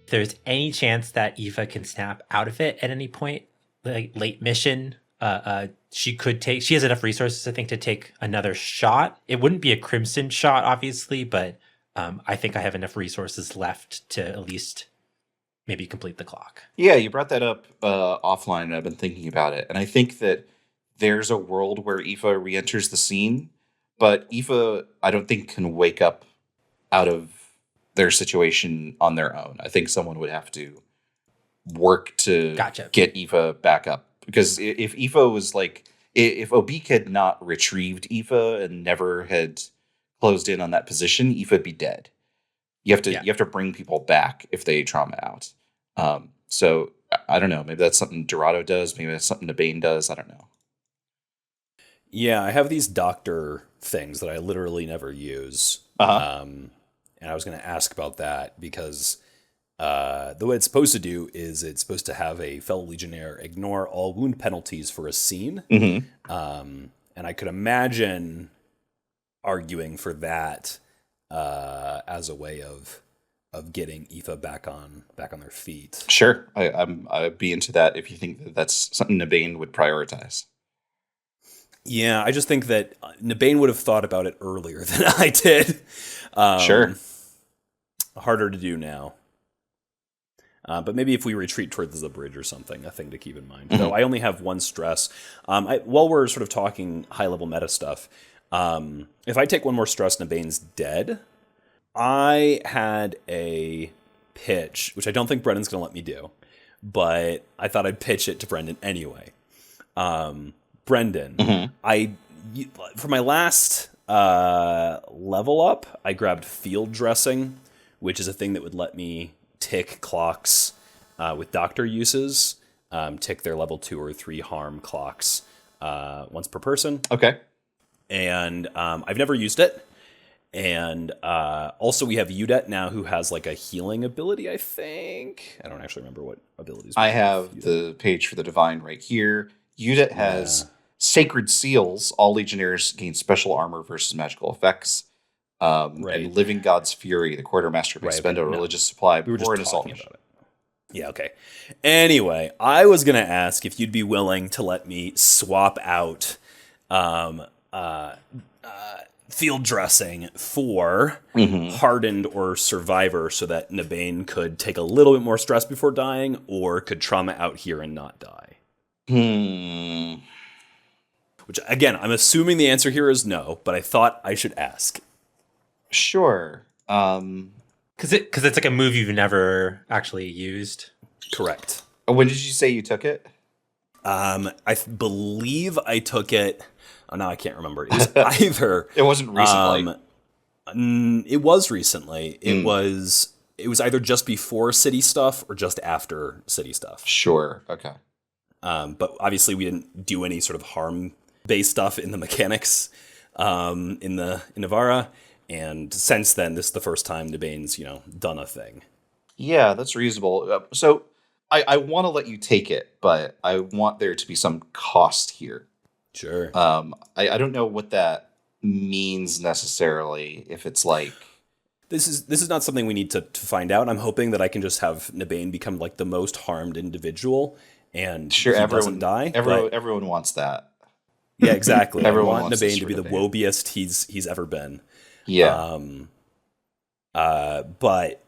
There's any chance that Eva can snap out of it at any point, like late mission, she has enough resources, I think, to take another shot. It wouldn't be a crimson shot, obviously, but I think I have enough resources left to at least maybe complete the clock. Yeah, you brought that up offline, and I've been thinking about it. And I think that there's a world where Aoife re-enters the scene, but Aoife, I don't think, can wake up out of their situation on their own. I think someone would have to work to get Aoife back up. Because if Aoife was like, if Obeek had not retrieved Aoife and never had closed in on that position, Aoife would be dead. You have to bring people back if they trauma out. So I don't know. Maybe that's something Dorado does. Maybe that's something Nebane does. I don't know. Yeah, I have these doctor things that I literally never use. And I was going to ask about that because the way it's supposed to do is it's supposed to have a fellow Legionnaire ignore all wound penalties for a scene. Mm-hmm. And I could imagine arguing for that as a way of getting Aoife back on their feet. Sure, I'd be into that if you think that that's something Nebane would prioritize. Yeah, I just think that Nebane would have thought about it earlier than I did. Sure. Harder to do now. But maybe if we retreat towards the bridge or something, a thing to keep in mind. Mm-hmm. Though I only have one stress. While we're sort of talking high-level meta stuff, if I take one more stress, Nebane's dead. I had a pitch, which I don't think Brendan's going to let me do, but I thought I'd pitch it to Brendan anyway. Brendan, mm-hmm. For my last level up, I grabbed field dressing, which is a thing that would let me tick clocks with doctor uses, tick their level 2 or 3 harm clocks once per person. Okay. And I've never used it. And also we have Udet now, who has like a healing ability, I think. I don't actually remember what abilities. I have the page for the Divine right here. Udet has Sacred Seals. All Legionnaires gain special armor versus magical effects. And Living God's Fury, the Quartermaster may spend a religious supply before an assault mission. About it. Yeah, okay. Anyway, I was going to ask if you'd be willing to let me swap out field dressing for Hardened or Survivor so that Nebane could take a little bit more stress before dying or could trauma out here and not die. Which, again, I'm assuming the answer here is no, but I thought I should ask. Sure. Because it's like a move you've never actually used. Correct. When did you say you took it? I believe I took it. Oh, no, I can't remember. It was either. It wasn't recently. It was recently. It was it was either just before city stuff or just after city stuff. Sure. Okay. But obviously we didn't do any sort of harm-based stuff in the mechanics in Navarra. And since then, this is the first time Nebane's, done a thing. Yeah, that's reasonable. So I want to let you take it, but I want there to be some cost here. Sure. I don't know what that means necessarily. If it's like this is not something we need to find out. I'm hoping that I can just have Nebane become like the most harmed individual, and sure, he everyone doesn't die. Everyone wants that. Yeah, exactly. Everyone I want wants Nebane to be destroy the Nebane. wobiest he's ever been. Yeah. But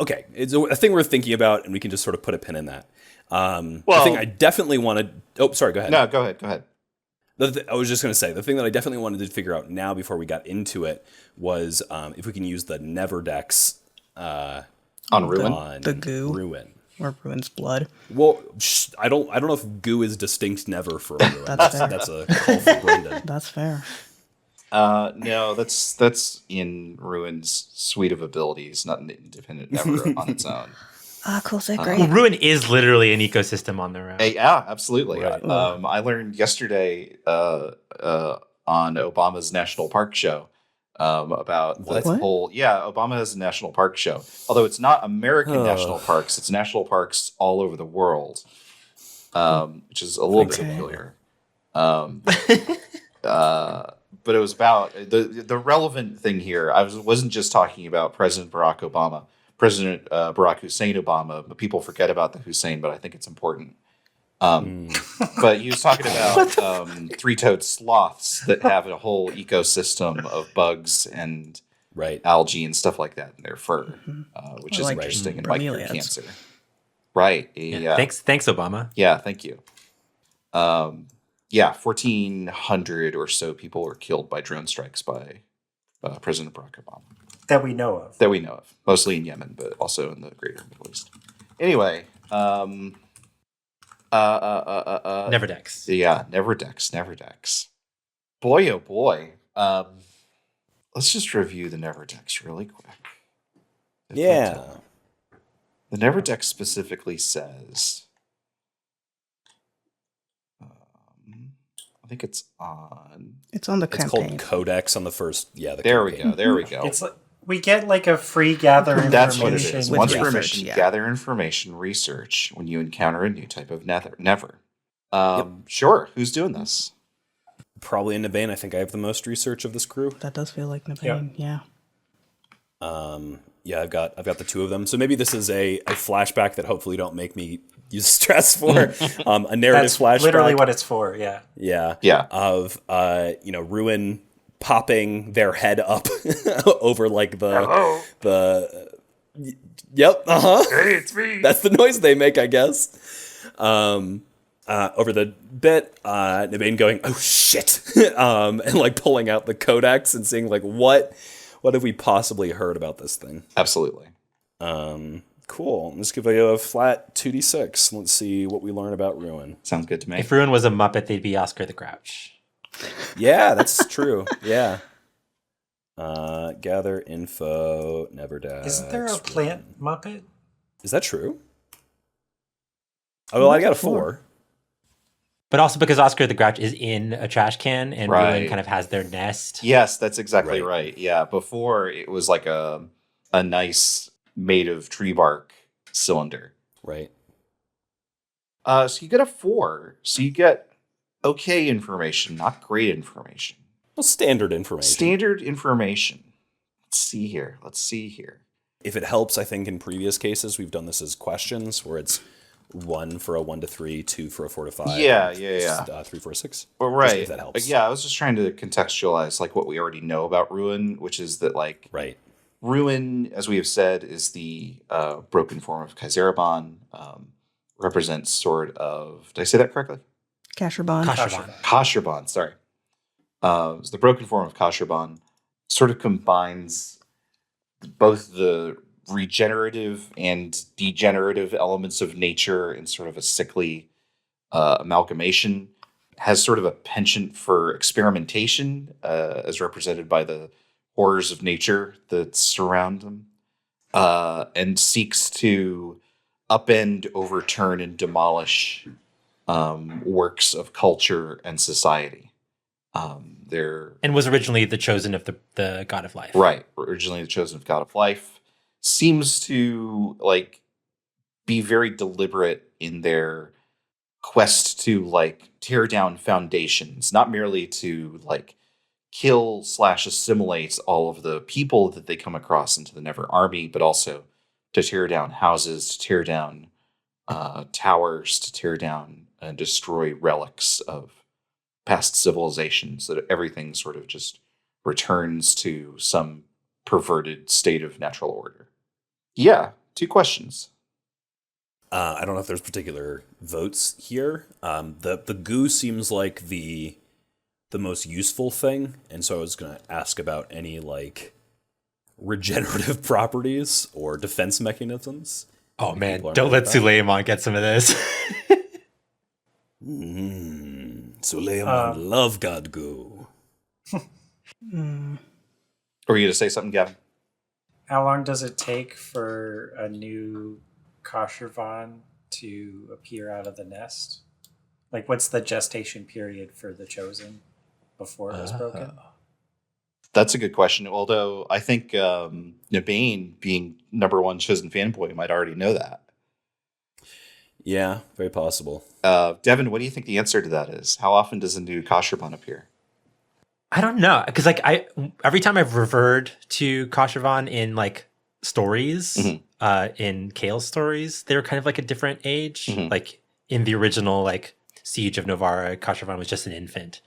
okay, it's a thing we're thinking about, and we can just sort of put a pin in that. The Well- thing I definitely wanted. Oh, sorry. Go ahead. No, go ahead. I was just going to say, the thing that I definitely wanted to figure out now before we got into it was if we can use the Never Dex On Ruin? on The goo. Ruin. Or Ruin's blood. Well, I don't know if goo is distinct never for Ruin. That's fair. That's a call for Brendan. That's fair. No, that's in Ruin's suite of abilities, not an independent Never on its own. Ah, cool, say Well, great. Ruin is literally an ecosystem on their own. Yeah, absolutely. Right. I learned yesterday on Obama's national park show about the What? whole. Yeah, Obama has a national park show. Although it's not American national parks, it's national parks all over the world, which is a little bit Okay. peculiar. But it was about the relevant thing here. Wasn't just talking about President Barack Obama. President Barack Hussein Obama, but people forget about the Hussein, but I think it's important. But he was talking about three-toed sloths that have a whole ecosystem of bugs and Right. algae and stuff like that in their fur, which Or is like interesting and might cure bromeliads. cancer. Right. Yeah. Thanks, Obama. Yeah, thank you. 1,400 or so people were killed by drone strikes by President Barack Obama. That we know of. That we know of, mostly in Yemen, but also in the greater Middle East. Anyway, Never Dex. yeah, Never Dex. Boy, oh boy. Let's just review the Never Dex really quick. Yeah. The Never Dex specifically says, I think it's on. It's on the It's campaign. called Codex on the first. Yeah. There we campaign. go. There we go. It's like we get like a free gather information. That's what it is. With Once per research, mission, yeah. gather information, research when you encounter a new type of Never. Sure. Who's doing this? Probably in Nebane. I think I have the most research of this crew. That does feel like Nebane, yeah. Yeah, I've got the two of them. So maybe this is a flashback that hopefully don't make me use stress for. A narrative That's flashback. literally what it's for. Yeah. Yeah. Yeah. Of Ruin popping their head up over like the Yep, Hey, it's me. That's the noise they make, I guess. Over the bit, Nebane going, "Oh shit," and like pulling out the codex and seeing like what have we possibly heard about this thing? Absolutely. Cool. Let's give you a flat 2d6. Let's see what we learn about Ruin. Sounds good to me. If Ruin was a Muppet, they'd be Oscar the Grouch. Yeah, that's true. Yeah. Gather info. Never Dex. Isn't there a plant Muppet? Is that true? Oh, well, I got a 4. But also because Oscar the Grouch is in a trash can and Right. Ruin kind of has their nest. Yes, that's exactly Right. right. Yeah, before it was like a nice made of tree bark cylinder. Right. So you get a 4. So you get okay information, not great information. Well, standard information. Standard information. Let's see here. If it helps, I think in previous cases we've done this as questions where it's 1 for a 1 to 3, 2 for a 4 to 5. Yeah. 3, 4, 6. Well, Just right. if that helps. But yeah, I was just trying to contextualize like what we already know about Ruin, which is that like Right. Ruin, as we have said, is the broken form of Kaiseraban. Represents sort of. Did I say that correctly? Kasherbon. Kasherban, sorry. It's the broken form of Kasherban. Sort of combines both the regenerative and degenerative elements of nature in sort of a sickly amalgamation. Has sort of a penchant for experimentation, as represented by the horrors of nature that surround them. and seeks to upend, overturn, and demolish works of culture and society. They're And was originally the chosen of the god of life. right, originally the chosen of God of life. Seems to like be very deliberate in their quest to like tear down foundations, not merely to like kill / assimilate all of the people that they come across into the Never Army, but also to tear down houses, to tear down towers, to tear down and destroy relics of past civilizations, so that everything sort of just returns to some perverted state of natural order. Yeah, 2 questions. I don't know if there's particular votes here. The goo seems like the most useful thing, and so I was going to ask about any like regenerative properties or defense mechanisms. Oh man, People are don't mad let about. Suleiman get some of this. Suleiman love God goo. Mm. Were you going to say something, Gavin? How long does it take for a new Koshervan to appear out of the nest? Like, what's the gestation period for the chosen before it was broken? That's a good question. Although I think Nabane, being number 1 chosen fanboy, might already know that. Yeah, very possible. Devin, what do you think the answer to that is? How often does a new Kosherban appear? I don't know, because like every time I've referred to Koshervan in like stories, in Kale's stories, they were kind of like a different age. Like in the original like Siege of Novara, Koshervan was just an infant.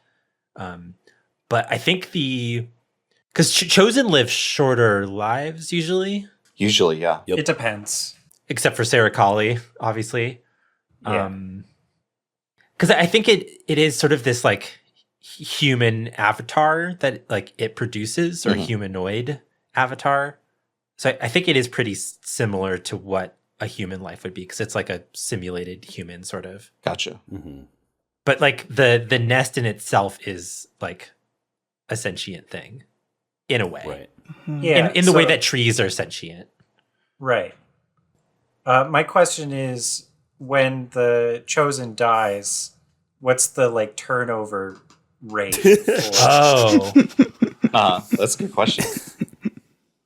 But I think because chosen live shorter lives usually, Usually, yeah. Yep. It depends. except for Sarah Colley, obviously. Yeah. Because I think it is sort of this like human avatar that like it produces, or humanoid avatar. So I think it is pretty similar to what a human life would be, because it's like a simulated human sort of. Gotcha. But like the nest in itself is like a sentient thing in a way. Right. Yeah. In the way that trees are sentient. Right. My question is, when the chosen dies, what's the like turnover rate Oh. That's a good question.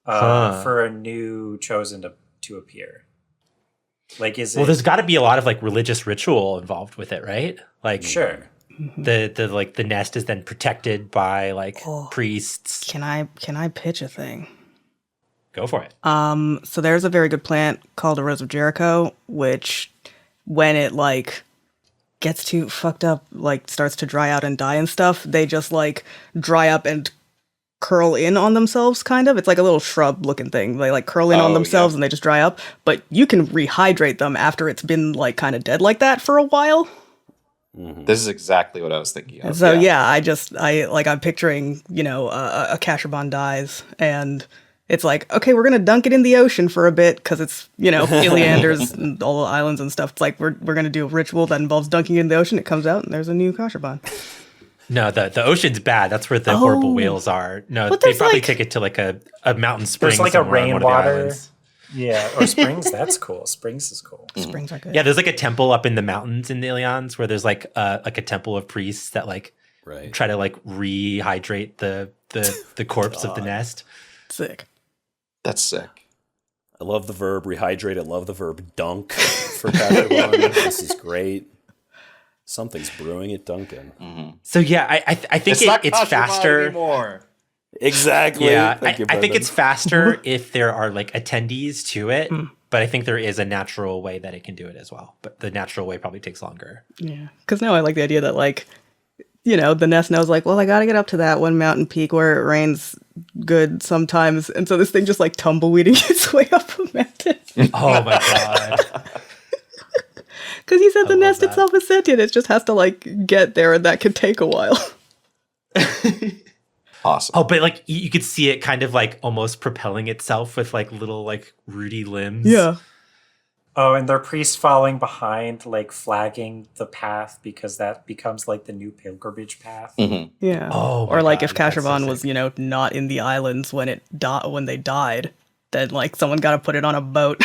for a new chosen to appear? Like, is Well, it? there's got to be a lot of like religious ritual involved with it, right? Like Sure. the like the nest is then protected by like priests. Can I pitch a thing? Go for it. So there's a very good plant called a Rose of Jericho, which when it like gets too fucked up, like starts to dry out and die and stuff, they just like dry up and curl in on themselves, kind of. It's like a little shrub looking thing. They like curl in on themselves and they just dry up. But you can rehydrate them after it's been like kind of dead like that for a while. This is exactly what I was thinking of. So yeah, I'm picturing, a Kashaban dies and it's like, okay, we're gonna dunk it in the ocean for a bit because it's, Ilianders and all the islands and stuff. It's like we're gonna do a ritual that involves dunking it in the ocean. It comes out and there's a new Kashaban. No, the ocean's bad. That's where the horrible whales are. No, But they there's, probably like- take it to like a mountain spring. There's like a somewhere on one of the rainwater. islands. Yeah, or springs. That's cool. Springs is cool. Springs are good. Yeah, there's like a temple up in the mountains in the Ilions where there's like a temple of priests that like Right. try to like rehydrate the corpse of the nest. Sick. That's sick. I love the verb rehydrate. I love the verb dunk for Kashaban. This is great. Something's brewing at Duncan. So yeah, I think not it's Kosherban faster. anymore. Exactly. Yeah, Thank you, I think Brendan. it's faster if there are like attendees to it, but I think there is a natural way that it can do it as well. But the natural way probably takes longer. Yeah. Because now I like the idea that like, the nest knows like, well, I gotta get up to that one mountain peak where it rains good sometimes, and so this thing just like tumbleweeding its way up a mountain. Oh my god. Because you said the love nest that. itself is sentient. It just has to like get there, and that could take a while. Awesome. Oh, but like you could see it kind of like almost propelling itself with like little like rooty limbs. Yeah. Oh, and their priests following behind, like flagging the path because that becomes like the new pilgrimage path. Yeah. Oh my or like God, if that's so Kashaban sick. was, not in the islands when when they died, then like someone got to put it on a boat,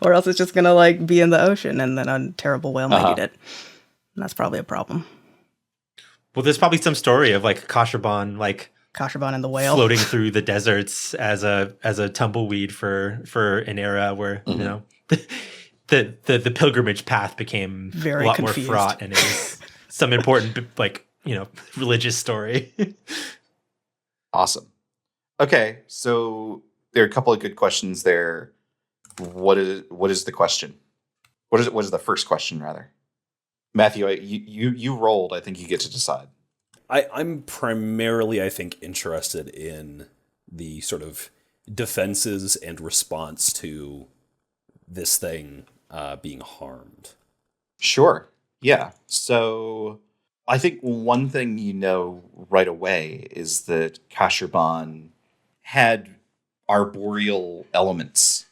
or else it's just gonna like be in the ocean, and then a terrible whale might eat it. And that's probably a problem. Well, there's probably some story of like Kashaban like Kashaban and the whale floating through the deserts as a tumbleweed for an era where you know the pilgrimage path became Very a lot confused. more fraught, and it was some important like religious story. Awesome. Okay, so there are a couple of good questions there. What is the question? What is the first question rather? Matthew, you rolled. I think you get to decide. I'm primarily, I think, interested in the sort of defenses and response to this thing being harmed. Sure. Yeah. So I think one thing you know right away is that Kashaban had arboreal elements,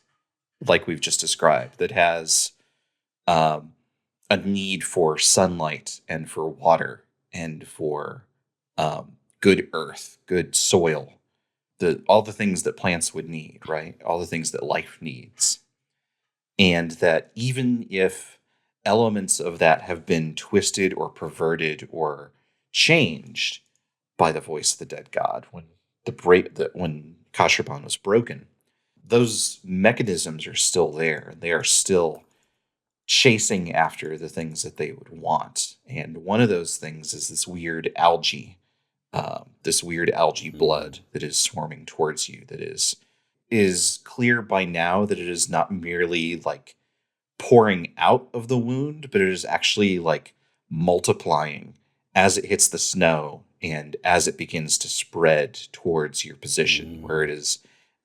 like we've just described, that has a need for sunlight and for water and for good earth, good soil, all the things that plants would need, right? All the things that life needs. And that even if elements of that have been twisted or perverted or changed by the voice of the dead god when when Kashaban was broken, those mechanisms are still there. They are still chasing after the things that they would want. And one of those things is this weird algae blood that is swarming towards you, that is clear by now that it is not merely like pouring out of the wound, but it is actually like multiplying as it hits the snow and as it begins to spread towards your position, where it is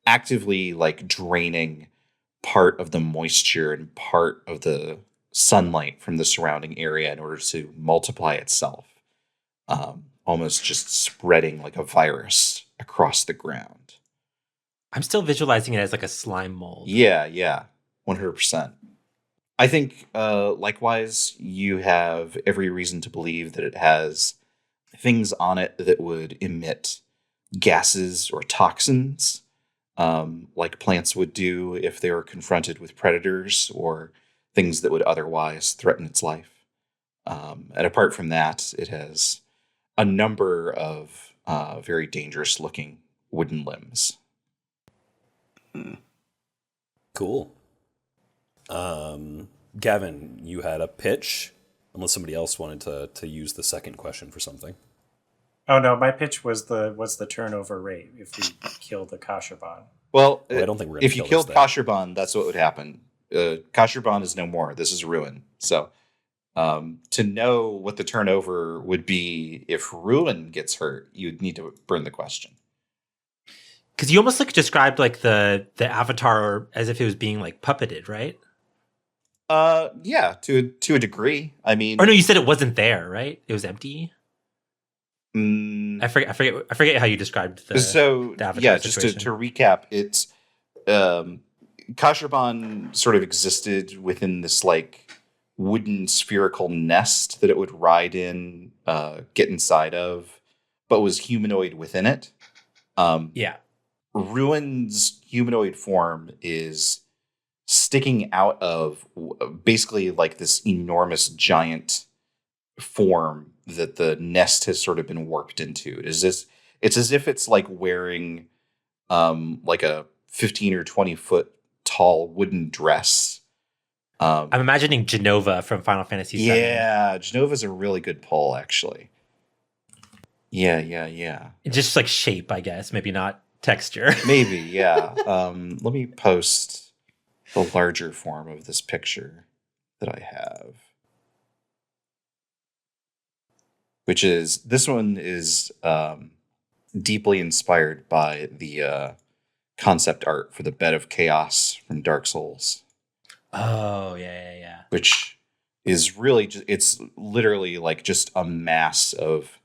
actively like draining part of the moisture and part of the sunlight from the surrounding area in order to multiply itself, almost just spreading like a virus across the ground. I'm still visualizing it as like a slime mold. Yeah, 100%. I think, likewise, you have every reason to believe that it has things on it that would emit gases or toxins, like plants would do if they were confronted with predators or things that would otherwise threaten its life. And apart from that, it has a number of very dangerous-looking wooden limbs. Cool. Gavin, you had a pitch, unless somebody else wanted to use the second question for something. Oh no, my pitch was the turnover rate if we kill the Kashaban. Well, I don't think we're gonna if you kill killed this thing. Kashaban, that's what would happen. Kashaban is no more. This is Ruin. So to know what the turnover would be if Ruin gets hurt, you'd need to burn the question. Because you almost like described like the avatar as if it was being like puppeted, right? Yeah, to a degree. I mean, Or no, you said it wasn't there, right? It was empty. mm, I forget how you described the avatar yeah, just situation. to recap, it's Kashaban sort of existed within this like wooden spherical nest that it would ride in, get inside of, but was humanoid within it. Yeah. Ruin's humanoid form is sticking out of basically like this enormous giant form that the nest has sort of been warped into. It's as if it's like wearing like a 15 or 20 foot tall wooden dress. I'm imagining Genova from Final Fantasy VII. Yeah, Genova's a really good pull, actually. Yeah. Just like shape, I guess. Maybe not texture. Maybe, yeah. Let me post the larger form of this picture that I have. Which is, this one is deeply inspired by the concept art for the Bed of Chaos from Dark Souls. Oh, yeah. Which is really, it's literally like just a mass of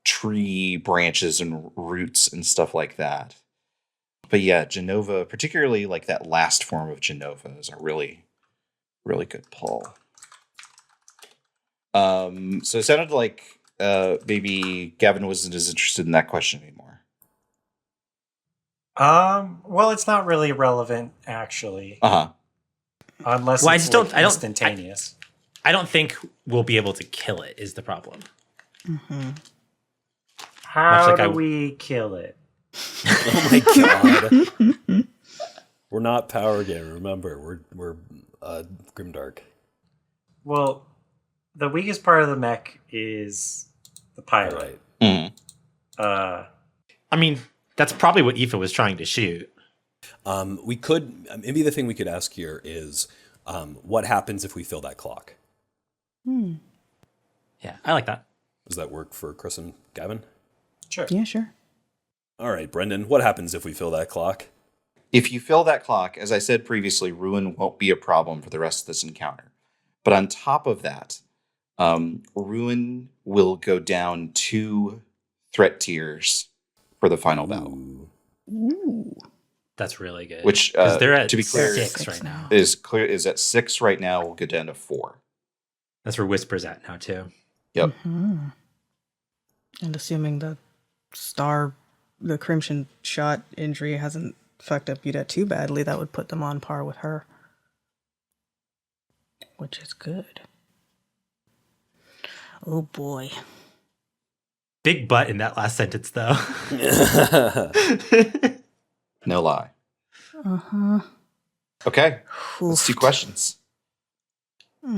tree branches and roots and stuff like that. But yeah, Genova, particularly like that last form of Genova, is a really, really good pull. So it sounded like maybe Gavin wasn't as interested in that question anymore. Well, it's not really relevant actually, Uh-huh. unless Well, I it's just don't- like I don't- instantaneous. I don't think we'll be able to kill it. Is the problem? How like do I- we kill it? Oh my god. We're not Power Game, remember. We're Grimdark. Well, the weakest part of the mech is the pilot. Right. Mhm. I mean, that's probably what Aoife was trying to shoot. We could, maybe the thing we could ask here is, what happens if we fill that clock? Yeah, I like that. Does that work for Chris and Gavin? Sure. Yeah, sure. All right, Brendan, what happens if we fill that clock? If you fill that clock, as I said previously, ruin won't be a problem for the rest of this encounter. But on top of that, ruin will go down 2 threat tiers for the final battle, Ooh. That's really good. which, 'Cause they're at to be clear, 6 right now. is at 6 right now. Will go down to 4. That's where Whisper's at now too. Yep. And assuming the Crimson shot injury hasn't fucked up Udette too badly, that would put them on par with her. Which is good. Oh boy. Big butt in that last sentence, though. No lie. Uh-huh. Okay, let's do questions.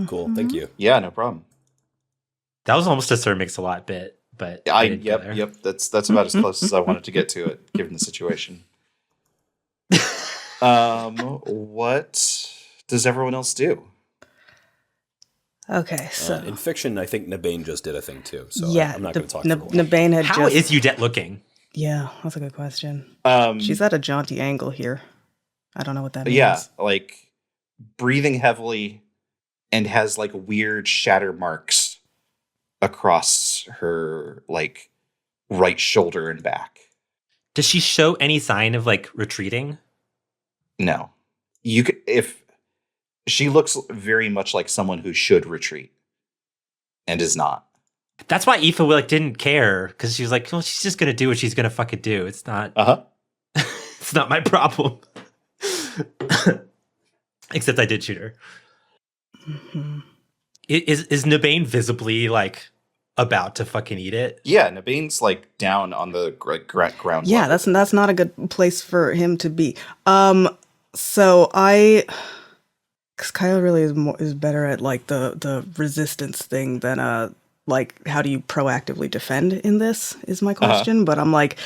Cool, thank you. Yeah, no problem. That was almost a Sir Mix-a-Lot bit, but we didn't go there. Yep. That's about as close as I wanted to get to it, given the situation. What does everyone else do? Okay, so In fiction, I think Nabane just did a thing too, so yeah, I'm not going to talk for a while. Nabane had How just is Udette looking? Yeah, that's a good question. Um, She's at a jaunty angle here. I don't know what that means. yeah, like breathing heavily, and has like weird shatter marks across her like right shoulder and back. Does she show any sign of like retreating? No, you could if she looks very much like someone who should retreat and is not. That's why Aoife like didn't care, because she was like, well, she's just gonna do what she's gonna fucking do. It's not it's not my problem. Except I did shoot her. Mhm. Is Nabane visibly like about to fucking eat it? Yeah, Nabane's like down on the ground. Yeah, level. that's not a good place for him to be. So because Kyle really is better at like the resistance thing than like how do you proactively defend in this is my question. But I'm like,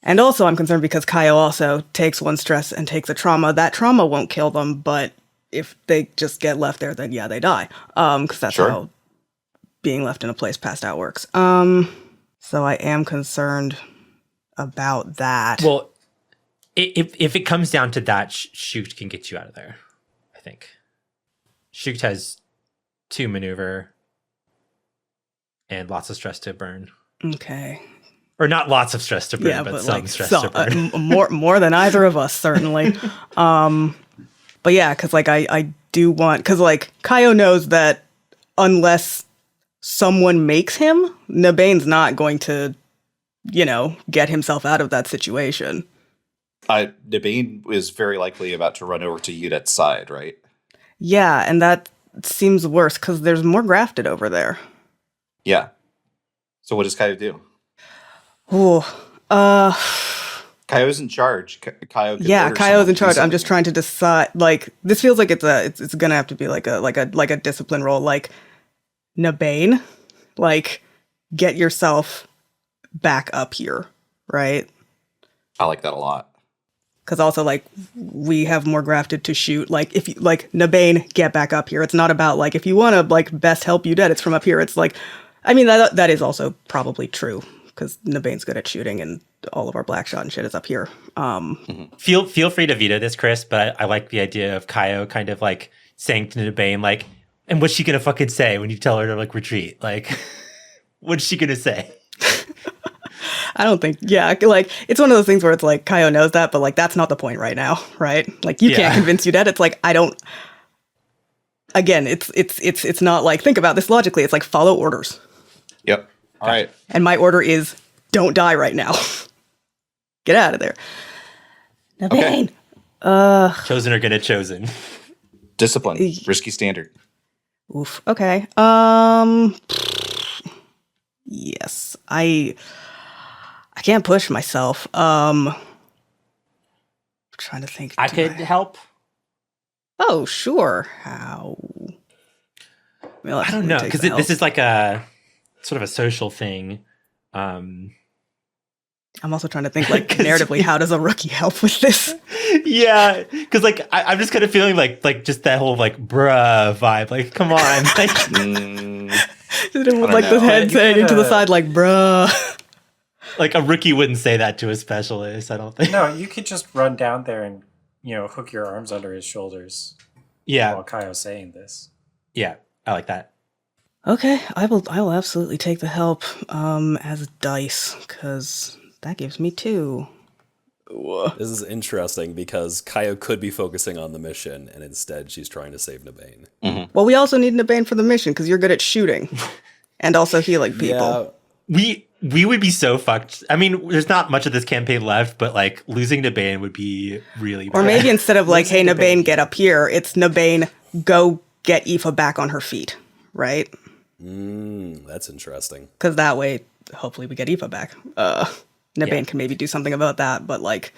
and also I'm concerned because Kyle also takes 1 stress and takes a trauma. That trauma won't kill them, but if they just get left there, then yeah, they die. Because that's Sure. how being left in a place passed out works. So I am concerned about that. Well, if it comes down to that, Shoot can get you out of there, I think. Shoot has 2 maneuver and lots of stress to burn. Okay. Or not lots of stress to burn, Yeah, but but some like stress to burn. more than either of us certainly. But yeah, because like I do want, because like Kaio knows that unless someone makes him, Nabane's not going to, get himself out of that situation. Nabane is very likely about to run over to Udette's side, right? Yeah, and that seems worse because there's more grafted over there. Yeah. So what does Kaio do? Oh, Kaio's in charge. Kaio. yeah, Kaio's in charge. I'm just trying. trying to decide. Like, this feels like it's gonna have to be like a discipline role. Like, Nabane, like, get yourself back up here, right? I like that a lot. Because also, like, we have more grafted to shoot. Like, if you, like, Nabane, get back up here. It's not about, like, if you want to, like, best help you dead, it's from up here. It's like, I mean, that is also probably true. Because Nabane's good at shooting and all of our black shot and shit is up here. Feel free to veto this, Chris, but I like the idea of Kaio kind of like saying to Nabane, like, and what's she gonna fucking say when you tell her to like retreat? Like, what's she gonna say? I don't think, yeah, like, it's one of those things where it's like, Kaio knows that, but like, that's not the point right now, right? Like, you can't convince you that. It's like, I don't, again, it's not like, think about this logically. It's like, follow orders. Yep. All right. And my order is, don't die right now. Get out of there. Nabane. Chosen are gonna chosen. Discipline. Risky standard. Oof. Okay. Yes. I can't push myself. I'm trying to think. I could help. Oh, sure. How? Well, I don't know, because this is like a sort of a social thing. I'm also trying to think, like, narratively, how does a rookie help with this? Yeah, because like I'm just kind of feeling like just that whole like bruh vibe. Like, come on, like, With like the head saying into the side, like, bruh. like a rookie wouldn't say that to a specialist. I don't think. No, you could just run down there and hook your arms under his shoulders. Yeah, While Kaio's saying this. yeah, I like that. Okay, I will absolutely take the help as dice, because that gives me 2. This is interesting because Kaio could be focusing on the mission, and instead she's trying to save Nabane. Mm-hmm. Well, we also need Nabane for the mission, because you're good at shooting. And also healing people. Yeah. We would be so fucked. I mean, there's not much of this campaign left, but like losing Nabane would be really bad. Or maybe instead of like, hey, Nabane, get up here, it's Nabane, go get Aoife back on her feet, right? That's interesting. Because that way, hopefully we get Aoife back. Nabane can maybe do something about that, but like,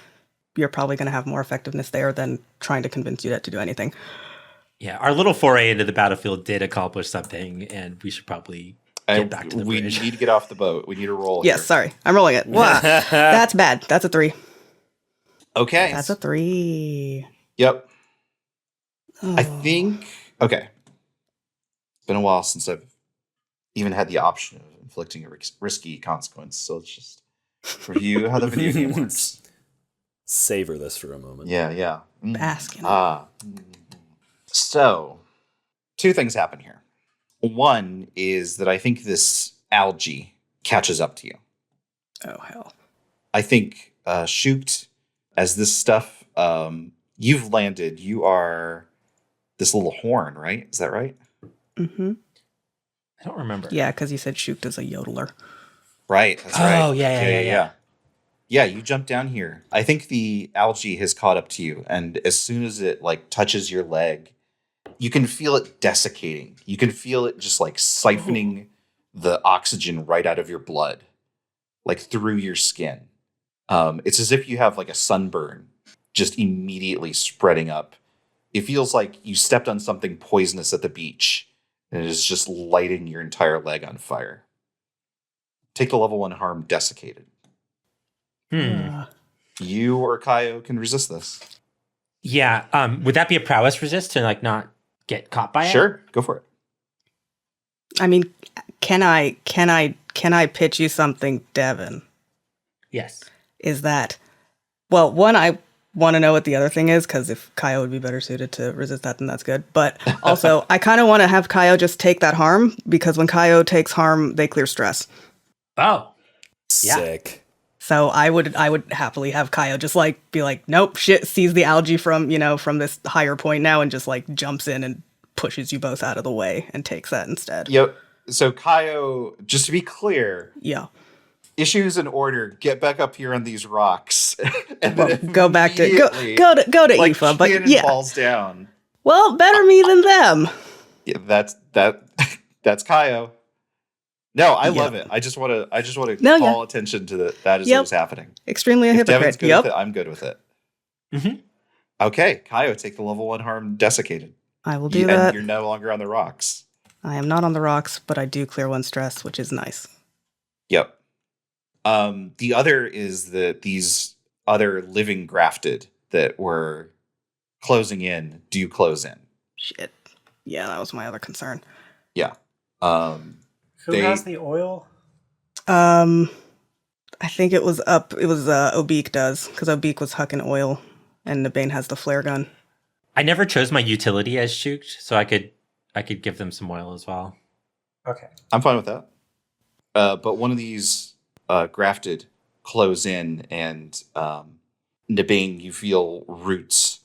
you're probably going to have more effectiveness there than trying to convince you to do anything. Yeah, our little foray into the battlefield did accomplish something, and we should probably get back to the bridge. We need to get off the boat. We need a roll. Yes, here. sorry. I'm rolling it. Wow. That's bad. That's a 3. Okay. That's a 3. Yep. Oh. I think. Okay. It's been a while since I've even had the option of inflicting a risky consequence. So let's just review how the video game works. Savor this for a moment. Yeah. Bask in So, 2 things happen here. One is that I think this algae catches up to you. Oh, hell. I think Shoot, as this stuff, you've landed, you are this little horn, right? Is that right? Mm-hmm. I don't remember. Yeah, because you said Shoot is a yodeler. Right, that's right. Oh, yeah. Yeah, you jump down here. I think the algae has caught up to you, and as soon as it like touches your leg, you can feel it desiccating. You can feel it just like siphoning the oxygen right out of your blood, like through your skin. It's as if you have like a sunburn just immediately spreading up. It feels like you stepped on something poisonous at the beach, and it is just lighting your entire leg on fire. Take the level 1 harm desiccated. You or Kaio can resist this. Yeah. Would that be a prowess resist to like not get caught by it? Sure, go for it. I mean, can I pitch you something, Devin? Yes. Is that, well, one, I want to know what the other thing is, because if Kaio would be better suited to resist that, then that's good. But also, I kind of want to have Kaio just take that harm, because when Kaio takes harm, they clear stress. Oh. Sick. So I would happily have Kaio just like be like, nope, shit, sees the algae from this higher point now and just like jumps in and pushes you both out of the way and takes that instead. Yep. So Kaio, just to be clear, Yeah. issues an order, get back up here on these rocks. And then Go back to go to like Aoife, but yeah. falls down. Well, better me than them. Yeah, that's Kaio. No, I love it. I just want to call attention to that is what's happening. Extremely a If hypocrite. Devin's good with it, I'm good with it. Mm-hmm. Okay, Kaio, take the level 1 harm desiccated. I will do that. And you're no longer on the rocks. I am not on the rocks, but I do clear 1 stress, which is nice. Yep. The other is that these other living grafted that were closing in do close in. Shit. Yeah, that was my other concern. Yeah. Who has the oil? I think it was Obeek does, because Obeek was hucking oil, and Nabane has the flare gun. I never chose my utility as Shoot, so I could give them some oil as well. Okay. I'm fine with that. But one of these grafted close in, and Nabane, you feel roots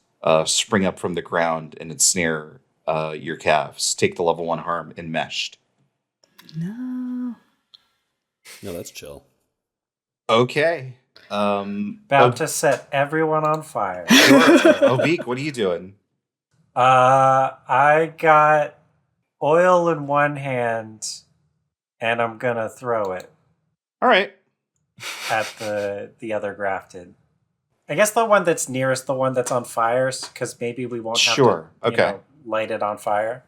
spring up from the ground and ensnare your calves. Take the level 1 harm enmeshed. No. No, that's chill. Okay. About to set everyone on fire. Sure. Obeek, what are you doing? I got oil in one hand, and I'm gonna throw it All right. at the other grafted. I guess the one that's nearest the one that's on fire, because maybe we won't have Sure. to Okay. light it on fire.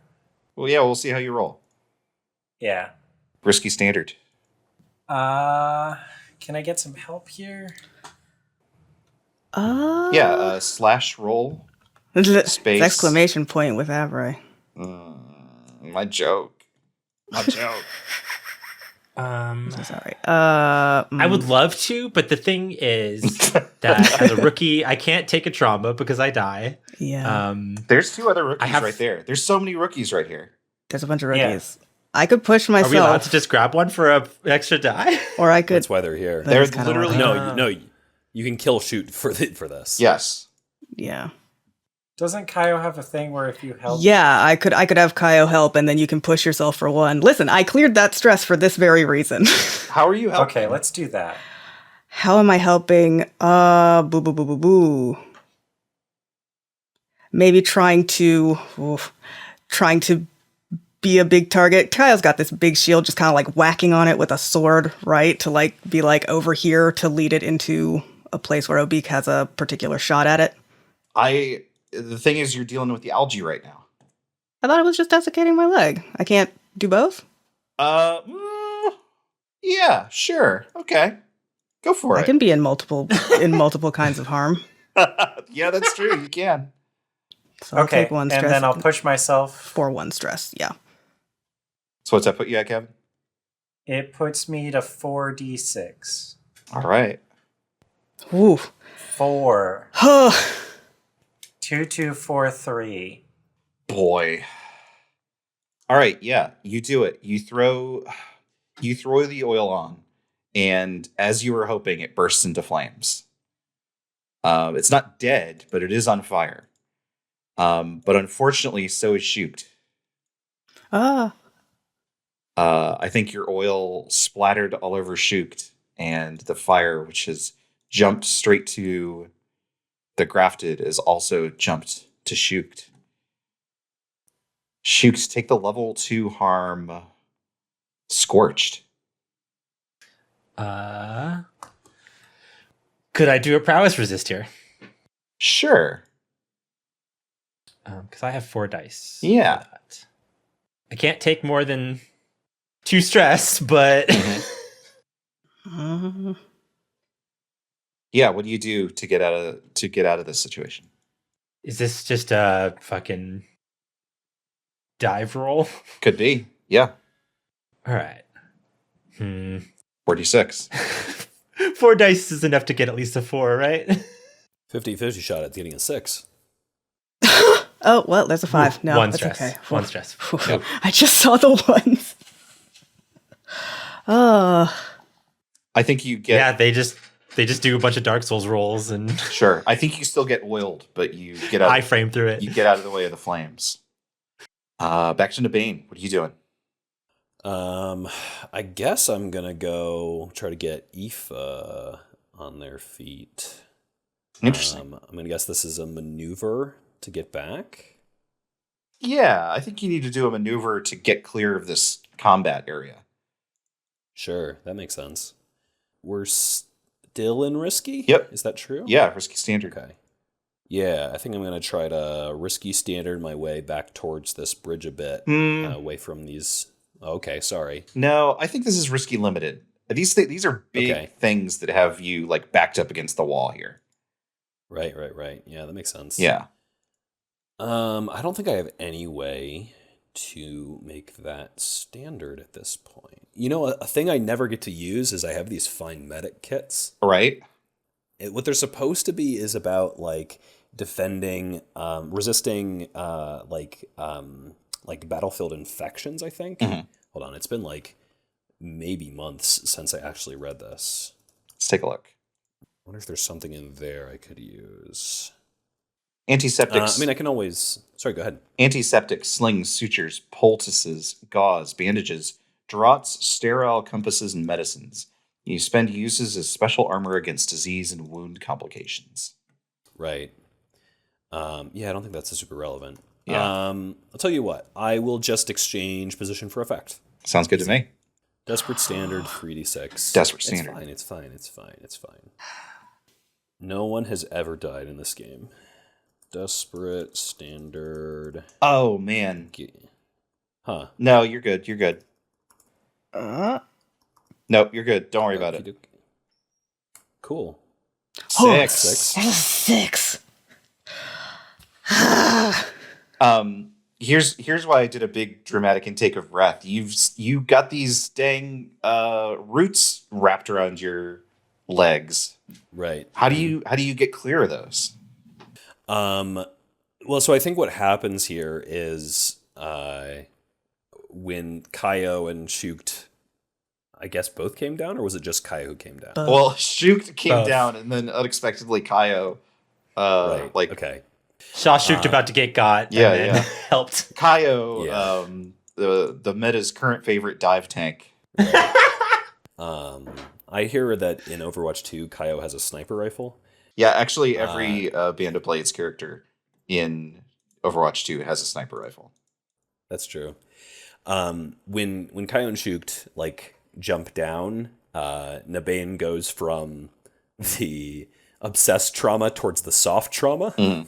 Well, yeah, we'll see how you roll. Yeah. Risky standard. Can I get some help here? Yeah, slash roll. Space. Exclamation point with Avray. My joke. My joke. So sorry. I would love to, but the thing is that as a rookie, I can't take a trauma because I die. Yeah. There's two other rookies have- right there. There's so many rookies right here. There's a bunch of Yeah. rookies. I could push Are we allowed myself, to just grab one for an extra die? or I could. That's why they're here. That is They're kinda literally what No, you can kill shoot for this. Yes. Yeah. Doesn't Kaio have a thing where if you help? Yeah, I could have Kaio help, and then you can push yourself for one. Listen, I cleared that stress for this very reason. How are you helping? Okay, let's do that. How am I helping? Boo boo boo boo boo. Maybe trying to be a big target. Kaio's got this big shield, just kind of like whacking on it with a sword, right? To like be like over here to lead it into a place where Obeek has a particular shot at it. The thing is, you're dealing with the algae right now. I thought it was just desiccating my leg. I can't do both? Yeah, sure. Okay. Go for I it. can be in multiple kinds of harm. Yeah, that's true. You can. So I'll Okay, take one and stress then I'll push myself. for one stress. Yeah. So what's that put you at, Kevin? It puts me to 4d6. All right. Ooh. 4. Oh, 2, 2, 4, 3. Boy. All right, yeah, you do it. You throw the oil on, and as you were hoping, it bursts into flames. It's not dead, but it is on fire. But unfortunately, so is Shoot. I think your oil splattered all over Shoot, and the fire, which has jumped straight to the grafted, is also jumped to Shoot. Shoot, take the level 2 harm scorched. Could I do a prowess resist here? Sure. Because I have 4 dice. Yeah. for that. I can't take more than 2 stress, but Yeah, what do you do to get out of this situation? is this just a fucking dive roll? Could be. Yeah. All right. 46. 4 dice is enough to get at least a 4, right? 50-50 shot at getting a 6. oh well, there's a 5. No, One that's stress. okay. One stress. Nope. I just saw the ones. I think you get Yeah, they just do a bunch of Dark Souls rolls and sure. I think you still get oiled, but you get out I frame through it. you get out of the way of the flames. Back to Nabane. What are you doing? I guess I'm gonna go try to get Aoife on their feet. Interesting. I'm gonna guess this is a maneuver to get back. Yeah, I think you need to do a maneuver to get clear of this combat area. Sure, that makes sense. We're still in risky? Yep. Is that true? Yeah, risky standard. Okay. Yeah, I think I'm going to try to risky standard my way back towards this bridge a bit, away from these... Okay, sorry. No, I think this is risky limited. These are big things that have you like backed up against the wall here. Right. Yeah, that makes sense. Yeah. I don't think I have any way to make that standard at this point. You know, a thing I never get to use is I have these fine medic kits. Right. What they're supposed to be is about like defending, resisting, like battlefield infections. I think. Mhm. Hold on, it's been like maybe months since I actually read this. Let's take a look. I wonder if there's something in there I could use. Antiseptics. I can always... Sorry, go ahead. Antiseptic, slings, sutures, poultices, gauze, bandages, draughts, sterile compasses, and medicines. You spend uses as special armor against disease and wound complications. Right. Yeah, I don't think that's super relevant. Yeah. I'll tell you what. I will just exchange position for effect. Sounds good to me. Desperate standard 3d6. Desperate standard. It's fine. No one has ever died in this game. Desperate standard. Oh, man. Huh. No, you're good. You're good. Nope, you're good. Don't worry about it. Cool. 6. 6. Here's why I did a big dramatic intake of breath. You got these dang roots wrapped around your legs. Right. How do you get clear of those? Well, so I think what happens here is when Kaio and Shukt, I guess both came down, or was it just Kaio who came down? Well, Shukt came Both. down, and then unexpectedly Kaio, Right. like Okay. Shawshooked about to get got. yeah, and then yeah. helped. Kaio, Yeah. the meta's current favorite dive tank. I hear that in Overwatch 2, Kaio has a sniper rifle. Yeah, actually, every Band of Blades character in Overwatch 2 has a sniper rifle. That's true. When Kaio and Shukt jump down, Nabane goes from the obsessed trauma towards the soft trauma. Mm.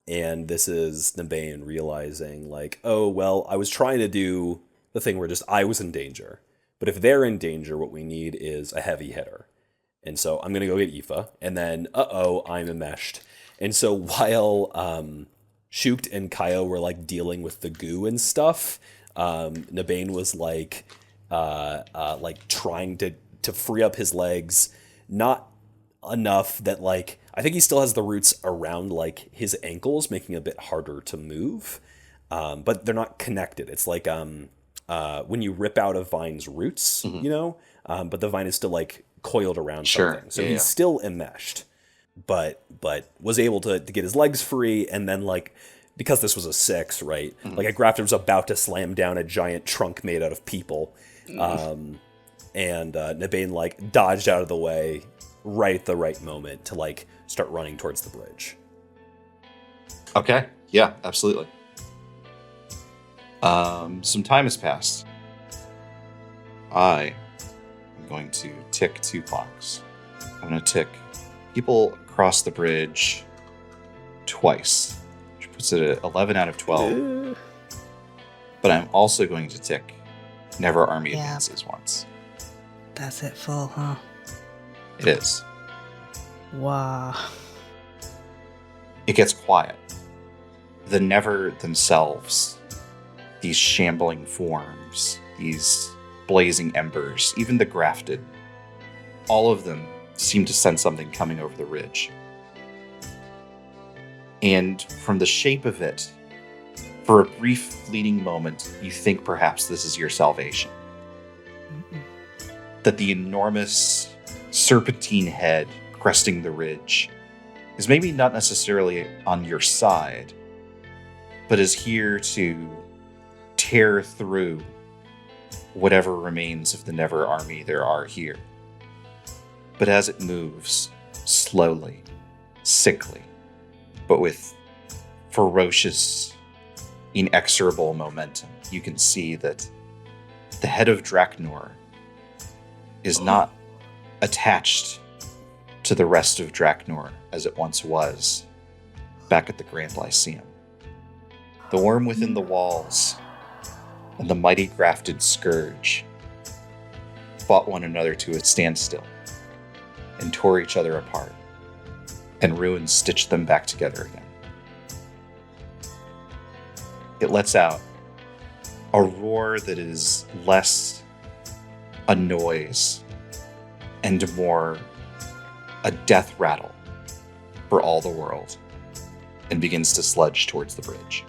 And this is Nabane realizing, oh, well, I was trying to do the thing where just I was in danger. But if they're in danger, what we need is a heavy hitter. And so I'm going to go get Aoife. And then, I'm enmeshed. And so while Shukt and Kaio were dealing with the goo and stuff, Nabane was trying to free up his legs, not enough that I think he still has the roots around his ankles, making it a bit harder to move, but they're not connected. It's when you rip out a vine's roots, but the vine is still coiled around something, so he's still enmeshed, but was able to get his legs free, and then because this was a 6, right? A Grafter was about to slam down a giant trunk made out of people, and Nabane dodged out of the way right at the right moment to start running towards the bridge. Okay. Yeah, absolutely. Some time has passed. I am going to tick 2 clocks. I'm going to tick people across the bridge twice, which puts it at 11 out of 12. But I'm also going to tick never army advances once. That's it full, huh? It is. Wow. It gets quiet. The never themselves, these shambling forms, these blazing embers, even the grafted, all of them seem to sense something coming over the ridge. And from the shape of it, for a brief fleeting moment, you think perhaps this is your salvation. That the enormous serpentine head cresting the ridge is maybe not necessarily on your side, but is here to tear through whatever remains of the Never army there are here. But as it moves, slowly, sickly, but with ferocious, inexorable momentum, you can see that the head of Draknor is not attached to the rest of Draknor as it once was back at the Grand Lyceum. The worm within the walls and the mighty grafted scourge fought one another to a standstill and tore each other apart, and ruin stitched them back together again. It lets out a roar that is less a noise and more a death rattle for all the world, and begins to sludge towards the bridge.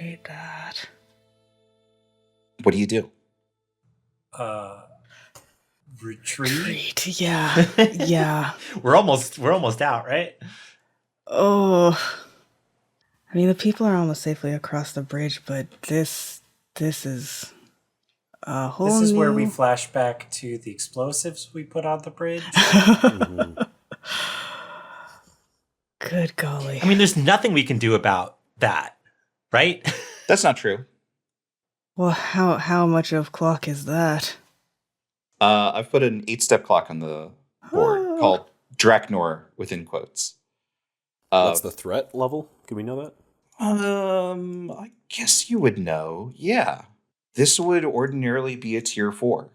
hate that. What do you do? Retreat. Yeah. Yeah. We're almost out, right? Oh. I mean, the people are almost safely across the bridge, but this is a whole This is where we new- flash back to the explosives we put on the bridge. Good golly. I mean, there's nothing we can do about that, right? That's not true. Well, how much of clock is that? I've put an 8-step clock on the board Oh. called Draknor within quotes. What's the threat level? Can we know that? I guess you would know. Yeah. This would ordinarily be a tier 4.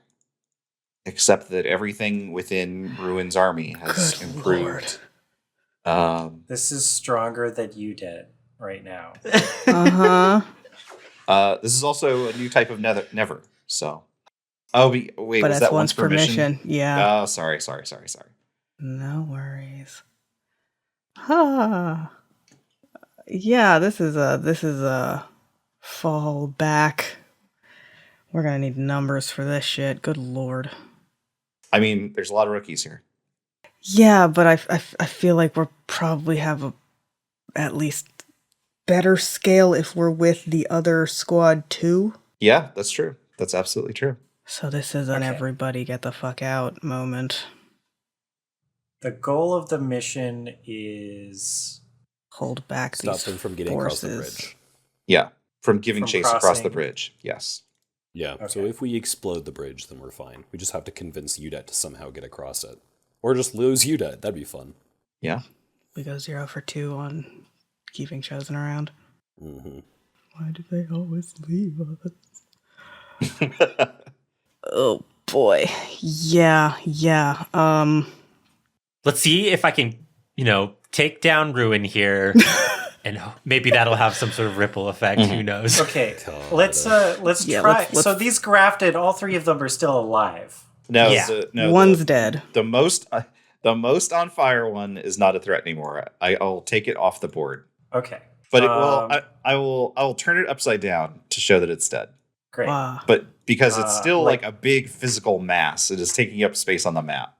Except that everything within Ruin's army has Good improved. This is stronger than you did right now. Uh-huh. This is also a new type of never. So, wait, But was that's that one's permission. Yeah. Oh, sorry. No worries. Ah. Yeah, this is a fall back. We're gonna need numbers for this shit. Good lord. I mean, there's a lot of rookies here. Yeah, but I feel like we'll probably have a at least better scale if we're with the other squad too. Yeah, that's true. That's absolutely true. So this is an Okay. everybody get the fuck out moment. The goal of the mission is Hold back Stop these them from getting forces. across the bridge. Yeah, from giving From chase across the crossing. bridge. Yes. Yeah, so Okay. if we explode the bridge, then we're fine. We just have to convince Udet to somehow get across it. Or just lose Udet. That'd be fun. Yeah. We go 0 for 2 on keeping Chosen around. Mm-hmm. Why do they always leave us? Oh boy. Yeah. Let's see if I can, take down Ruin here, and maybe that'll have some sort of ripple effect. Who knows? okay. God. Let's Yeah, try. let's- So these grafted, all 3 of them are still alive. No, Yeah. One's dead. The most on fire one is not a threat anymore. I'll take it off the board. Okay. But it will. I will turn it upside down to show that it's dead. Great. Wow. But because it's still like- like a big physical mass, it is taking up space on the map.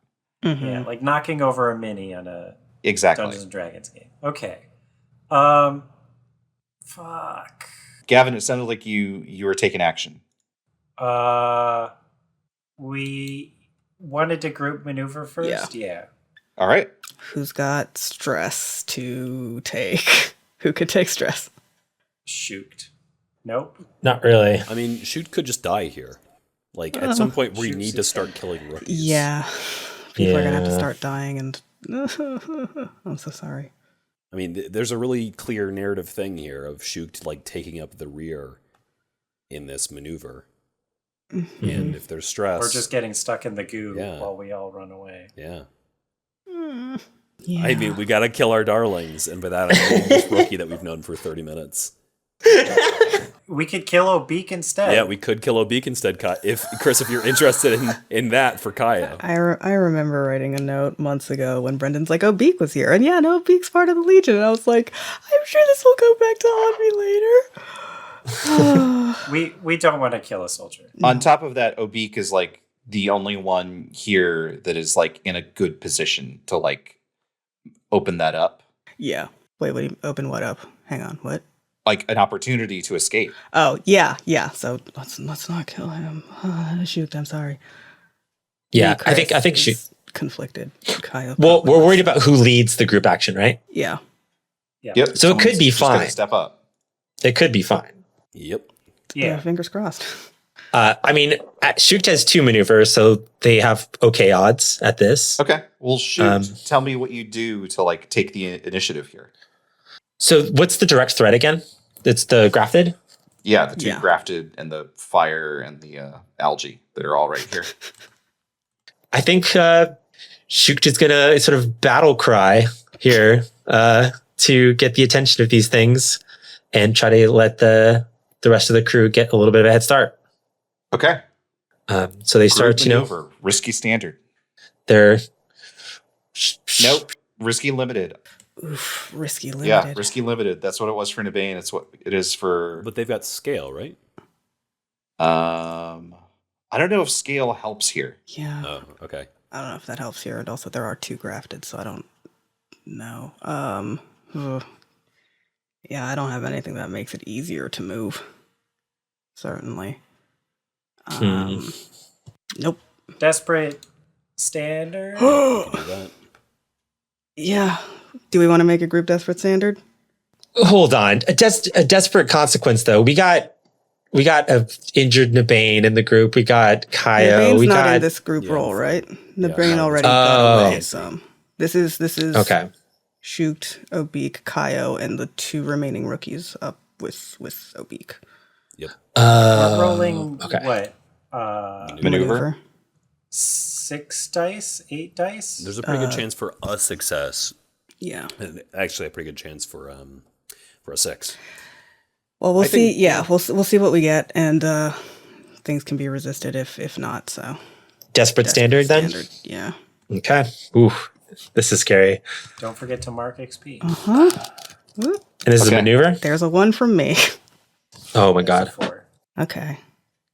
Mhm. Yeah, like knocking over a mini on a Exactly. Dungeons and Dragons game. Okay. Fuck. Gavin, it sounded like you were taking action. We wanted to group maneuver first. Yeah. All right. Who's got stress to take? Who could take stress? Shoot. Nope. Not really. I mean, Shoot could just die here. Like, at some point, we Shoot's need to just start killing rookies. Yeah. People are gonna have to Yeah. start dying and I'm so sorry. I mean, there's a really clear narrative thing here of Shoot, like, taking up the rear in this maneuver. And if there's stress... We're just getting stuck in the goo Yeah. while we all run away. Yeah. Yeah. I mean, we gotta kill our darlings, and by that I mean this rookie that we've known for 30 minutes. We could kill Obeek instead. Yeah, we could kill Obeek instead, if Chris, if you're interested in that for Kaya. I remember writing a note months ago when Brendan's like, "Oh, Beak was here," and yeah, no, Beak's part of the Legion, and I was like, "I'm sure this will go back to haunt me later." We don't want to kill a soldier. On top of that, Obeek is like the only one here that is like in a good position to like open that up, Yeah. Wait, what do you open what up? Hang on, what? like an opportunity to escape. Oh, yeah. So let's not kill him. Shoot, I'm sorry. Yeah, Me, Chris I think is she. conflicted. Kyle. Well, probably we're less. worried about who leads the group action, right? Yeah. Yeah. Yep. So it someone's could be just gonna fine. Step up. It could be fine. Yep. Yeah. Fingers crossed. I mean, Shuk has 2 maneuvers, so they have okay odds at this. Okay. Well, shoot. Um, Tell me what you do to like take the initiative here. So what's the direct threat again? It's the grafted? Yeah, the 2 Yeah. grafted and the fire and the algae that are all right here. I think Shuk is going to sort of battle cry here to get the attention of these things and try to let the rest of the crew get a little bit of a head start. Okay. So they start, Group maneuver. Risky standard. they're... Nope. Risky limited. Oof, risky limited. Yeah, risky limited. That's what it was for Nabane. It's what it is for. But they've got scale, right? I don't know if scale helps here. Yeah. Oh, okay. I don't know if that helps here. And also, there are 2 grafted, so I don't know. Ugh. Yeah, I don't have anything that makes it easier to move. Certainly. Nope. Desperate standard. You can do that. Yeah. Do we want to make a group desperate standard? Hold on. A desperate consequence, though. We got a injured Nabane in the group. We got Kaio. Nabane's We not got in this group role, right? Nabane no. already got away Oh. some. This is okay. Shoot, Obeek, Kaio, and the 2 remaining rookies up with Obeek. Yep. We're rolling okay. what? Maneuver? 6 dice, 8 dice. There's a pretty good chance for a success. Yeah. And actually, a pretty good chance for a 6. Well, we'll I see. think- Yeah, we'll see what we get, and things can be resisted if not. So Desperate standard, then? Yeah. Okay. Ooh, this is scary. Don't forget to mark XP. Huh? And this is a Okay. maneuver? There's a 1 from me. Oh my There's a god. 4. Okay.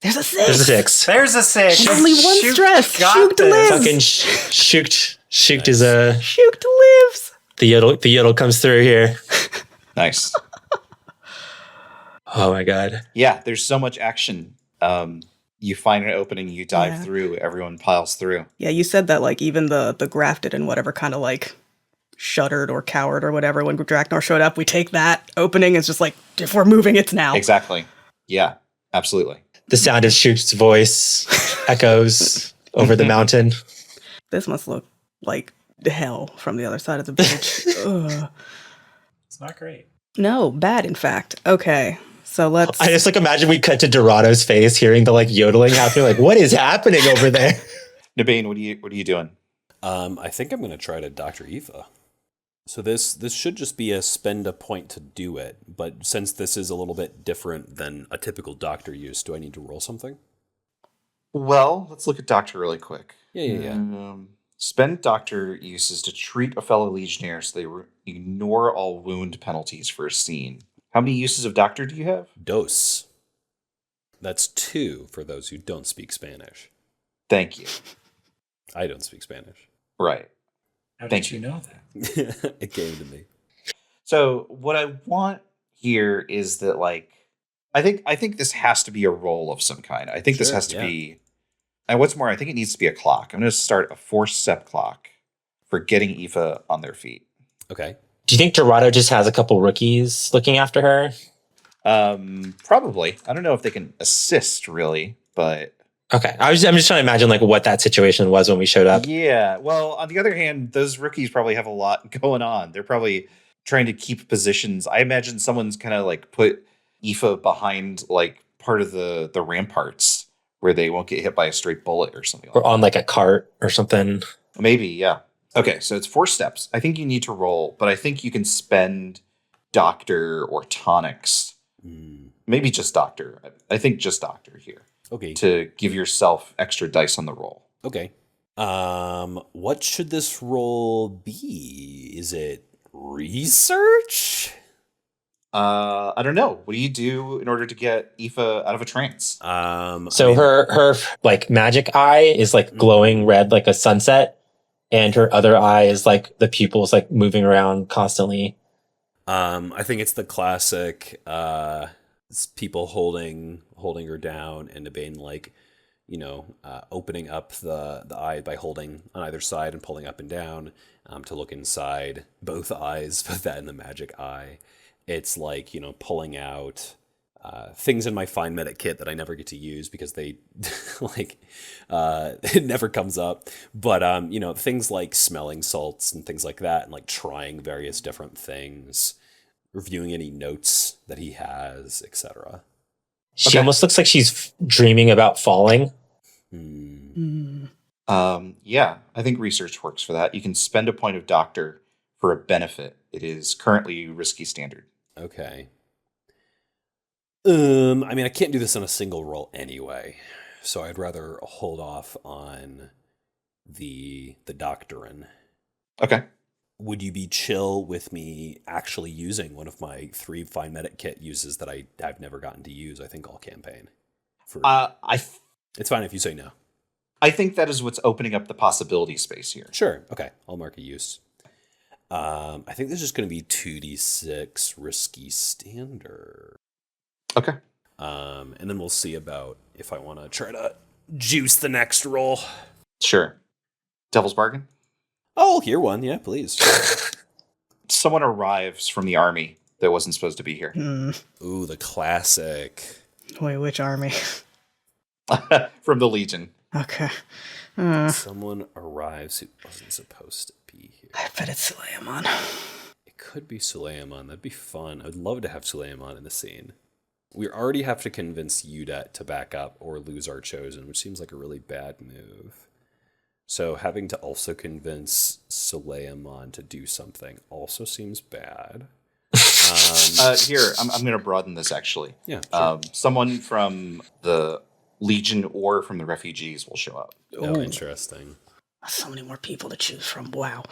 There's a 6. There's a 6. There's a 6. Only 1 Shoot, stress. got Shoot this. lives. Fucking shoot is a Shoot lives. the yodel comes through here. Nice. Oh my god. Yeah, there's so much action. You find an opening, you dive Yeah. through, everyone piles through. Yeah, you said that like even the grafted and whatever kind of like shuddered or cowered or whatever when Draknor showed up. We take that opening as just like if we're moving, it's now. Exactly. Yeah, absolutely. The sound of Shoot's voice echoes over the mountain. This must look like hell from the other side of the bridge. Ugh. It's not great. No, bad in fact. Okay, so let's. I just like imagine we cut to Dorado's face hearing the like yodeling happening. Like, what is happening over there? Nabane, what are you doing? I think I'm going to try to Dr. Eva. So this should just be a spend a point to do it, but since this is a little bit different than a typical doctor use, do I need to roll something? Well, let's look at Doctor really quick. Yeah. Spend Doctor uses to treat a fellow Legionnaire so they ignore all wound penalties for a scene. How many uses of Doctor do you have? Dose. That's 2 for those who don't speak Spanish. Thank you. I don't speak Spanish. Right. How Thank did you know that? It came to me. So what I want here is that like I think this has to be a roll of some kind. I think this Sure, has to yeah. be and what's more, I think it needs to be a clock. I'm gonna start a 4-step clock for getting Aoife on their feet. Okay. Do you think Dorado just has a couple rookies looking after her? Probably. I don't know if they can assist really, but Okay. I'm just trying to imagine like what that situation was when we showed up. yeah. Well, on the other hand, those rookies probably have a lot going on. They're probably trying to keep positions. I imagine someone's kind of like put Aoife behind like part of the ramparts where they won't get hit by a straight bullet or something like Or on like a cart or something. that. Maybe, yeah. Okay, so it's 4 steps. I think you need to roll, but I think you can spend Doctor or Tonics. Maybe just Doctor. I think just Doctor here Okay. to give yourself extra dice on the roll. Okay. What should this roll be? Is it research? I don't know. What do you do in order to get Aoife out of a trance? So her like magic eye is like glowing red like a sunset, and her other eye is like the pupils like moving around constantly. I think it's the classic it's people holding her down and Nabane like, opening up the eye by holding on either side and pulling up and down to look inside both eyes, put that in the magic eye. It's like, pulling out things in my Find Medic kit that I never get to use because they like it never comes up. But things like smelling salts and things like that, and like trying various different things, reviewing any notes that he has, etc. She Okay. almost looks like she's dreaming about falling. Yeah, I think research works for that. You can spend a point of Doctor for a benefit. It is currently risky standard. Okay. I can't do this on a single roll anyway, so I'd rather hold off on the doctrine. Okay. would you be chill with me actually using one of my 3 fine medic kit uses that I've never gotten to use, I think, all campaign? It's fine if you say no. I think that is what's opening up the possibility space here. Sure. Okay. I'll mark a use. I think this is going to be 2d6 risky standard. Okay. And then we'll see about if I want to try to juice the next roll. Sure. Devil's bargain? Oh, here one. Yeah, please. Someone arrives from the army that wasn't supposed to be here. Ooh, the classic. Wait, which army? From the Legion. Okay. Someone arrives who wasn't supposed to be here. I bet it's Suleiman. It could be Suleiman. That'd be fun. I'd love to have Suleiman in the scene. We already have to convince Udet to back up or lose our chosen, which seems like a really bad move. So having to also convince Suleiman to do something also seems bad. Here, I'm going to broaden this, actually. Yeah. Sure. Someone from the Legion or from the refugees will show up. Oh, interesting. So many more people to choose from. Wow.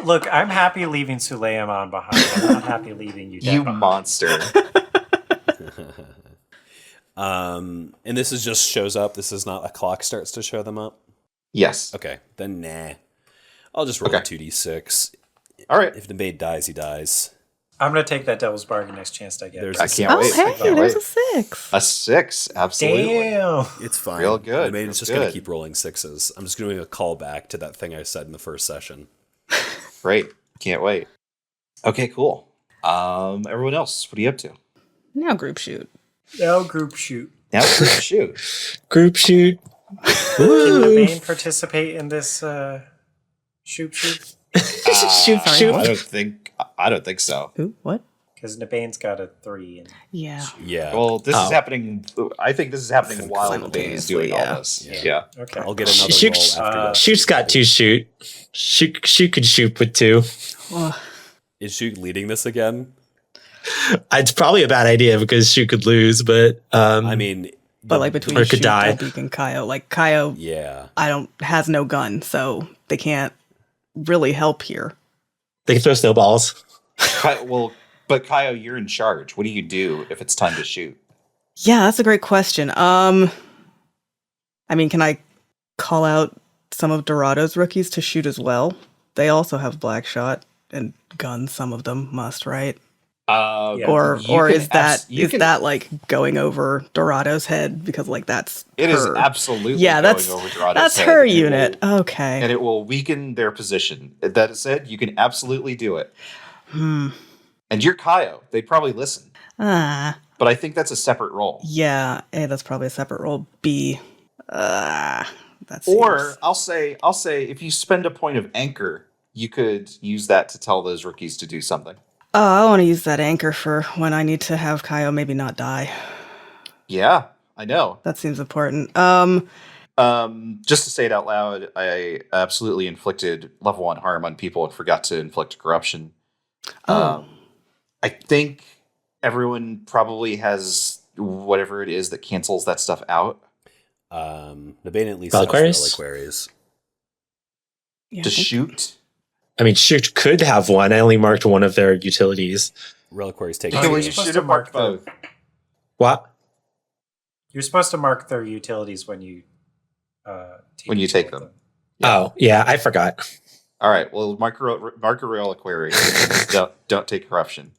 Look, I'm happy leaving Suleiman behind. I'm not happy leaving you. You behind. monster. And this is just shows up. This is not a clock starts to show them up. Yes. Okay, then nah. I'll just roll a 2d6. All right. If the maid dies, he dies. I'm going to take that devil's bargain next chance I get. I can't wait. Oh, hey, there's a 6. A 6, absolutely. Damn. It's fine. Real good. The maid is real just going to good. keep rolling 6s. I'm just doing a callback to that thing I said in the first session. Great. Can't wait. Okay, cool. Everyone else, what are you up to? Now group shoot. Now group shoot. Now group shoot. Group shoot. Can the Bane participate in this shoot? Sorry, I don't think so. Who? What? Because Nabane's got a 3. And Yeah. Yeah. Well, this is happening. I think this is happening while Nabane is doing Simultaneously, all this. yeah. Yeah. okay. I'll get another Shoot- roll after that. Shoot's got 2 shoot. Shoot could shoot with 2. Well, Is Shoot leading this again? It's probably a bad idea because Shoot could lose, but I mean, but like between Or could Shoot, die. Deadbeak, and Kaio, like Kaio, yeah. has no gun, so they can't really help here. they can throw snowballs. But Kaio, you're in charge. What do you do if it's time to shoot? Yeah, that's a great question. I mean, can I call out some of Dorado's rookies to shoot as well? They also have black shot and guns. Some of them must, right? Yeah. Or you is can abs- that you is can- that like going over Dorado's head because like that's It is her. absolutely Yeah, going that's over Dorado's that's head, her and it unit. will- Okay. and it will weaken their position. That said, you can absolutely do it. And you're Kaio. They'd probably listen. Ah, But I think that's a separate role. yeah. A, that's probably a separate role. B, that's Or I'll say if you spend a point of anchor, you could use that to tell those rookies to do something. oh, I want to use that anchor for when I need to have Kaio maybe not die. Yeah, I know. That seems important. Just to say it out loud, I absolutely inflicted level 1 harm on people and forgot to inflict corruption. I think everyone probably has whatever it is that cancels that stuff out. Nabane at least Reliquaries? has reliquaries. Yeah, To I think- shoot. I mean, Shoot could have one. I only marked one of their utilities. Reliquaries take Oh, Okay, well, you're you supposed should to have marked mark both. What? You're supposed to mark their utilities when you take them. Oh, yeah, I forgot. All right. Well, mark a reliquary. don't take corruption.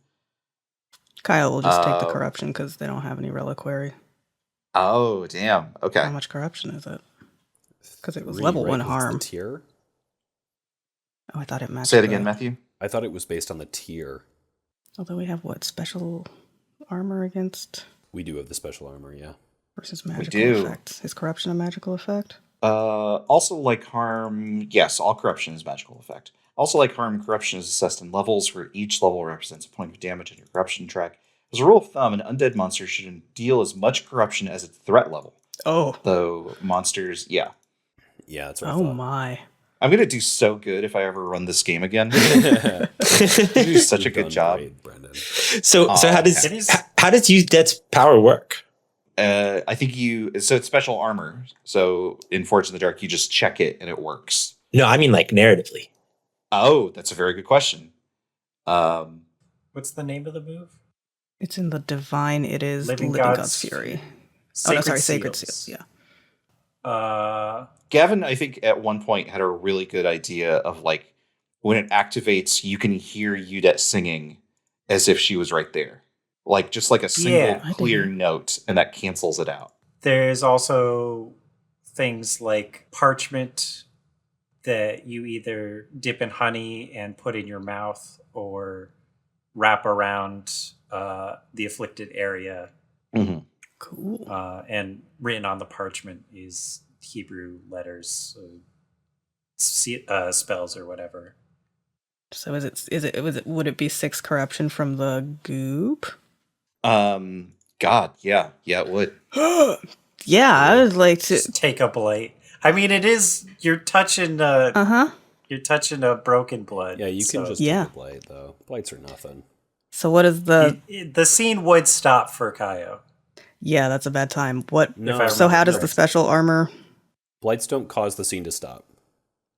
Kyle will just take the corruption because they don't have any reliquary. Oh, damn. Okay. How much corruption is it? Because it was 3, level right? 1 'Cause it's the harm. tier. Oh, I thought it matched. Say it again, the- Matthew. I thought it was based on the tier. Although we have what special armor against We do have the special armor, yeah. versus magical do. effects. Is corruption a magical effect? Also, like harm, yes, all corruption is magical effect. Also, like harm, corruption is assessed in levels where each level represents a point of damage on your corruption track. As a rule of thumb, an undead monster should deal as much corruption as its threat level. Oh, Though monsters, yeah. Yeah, that's what I oh thought. my! I'm going to do so good if I ever run this game again. You do such a You've good done job. great, Brendan. So how does It is- how does use Dead's power work? I think so it's special armor. So in Forge in the Dark, you just check it and it works. No, I mean like narratively. Oh, that's a very good question. What's the name of the move? It's in the divine. It is Living Living God's God's Fury. Sacred Sacred Seals. Seals. Yeah. Gavin, I think at one point had a really good idea of like when it activates, you can hear Udette singing as if she was right there. Like just like a single Yeah. clear note, and that cancels it out. There's also things like parchment that you either dip in honey and put in your mouth or wrap around the afflicted area. Mm-hmm. Cool. And written on the parchment is Hebrew letters, spells or whatever. So would it be 6 corruption from the goop? God, yeah, it would. Yeah, I would like to. Just take a blight. I mean, it is you're touching you're touching a broken blood. Yeah, you can just Yeah. take a blight, though. Blights are nothing. So what is the? the scene would stop for Kaio. Yeah, that's a bad time. What? No. If I So how remember does the correctly. special armor? Blights don't cause the scene to stop.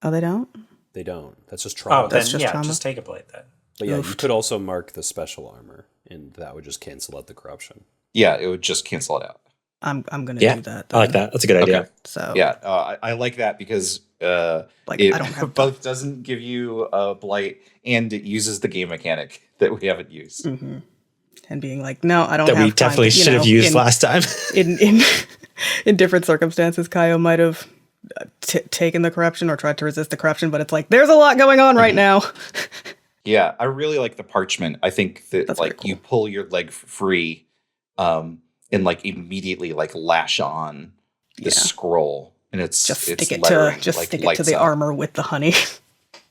Oh, they don't. They don't. That's just trauma. Oh, then That's just yeah, trauma? just take a blight then. But yeah, you Oofed. could also mark the special armor, and that would just cancel out the corruption. Yeah, it would just cancel it out. I'm gonna Yeah, do that. I like then. that. That's a good idea. Okay. So Yeah, I like that because Like, it I don't have both doesn't give you a blight and it uses the game mechanic that we haven't used. Mhm. And being like, no, I don't That have we time definitely to, you should have know, used in, last time. in different circumstances, Kaio might have taken the corruption or tried to resist the corruption, but it's like there's a lot going on right now. Yeah, I really like the parchment. I think that That's like very cool. you pull your leg free, and like immediately like lash on the Yeah. scroll, and it's Just it's stick it lettering, to like, stick it to lights the up. armor with the honey.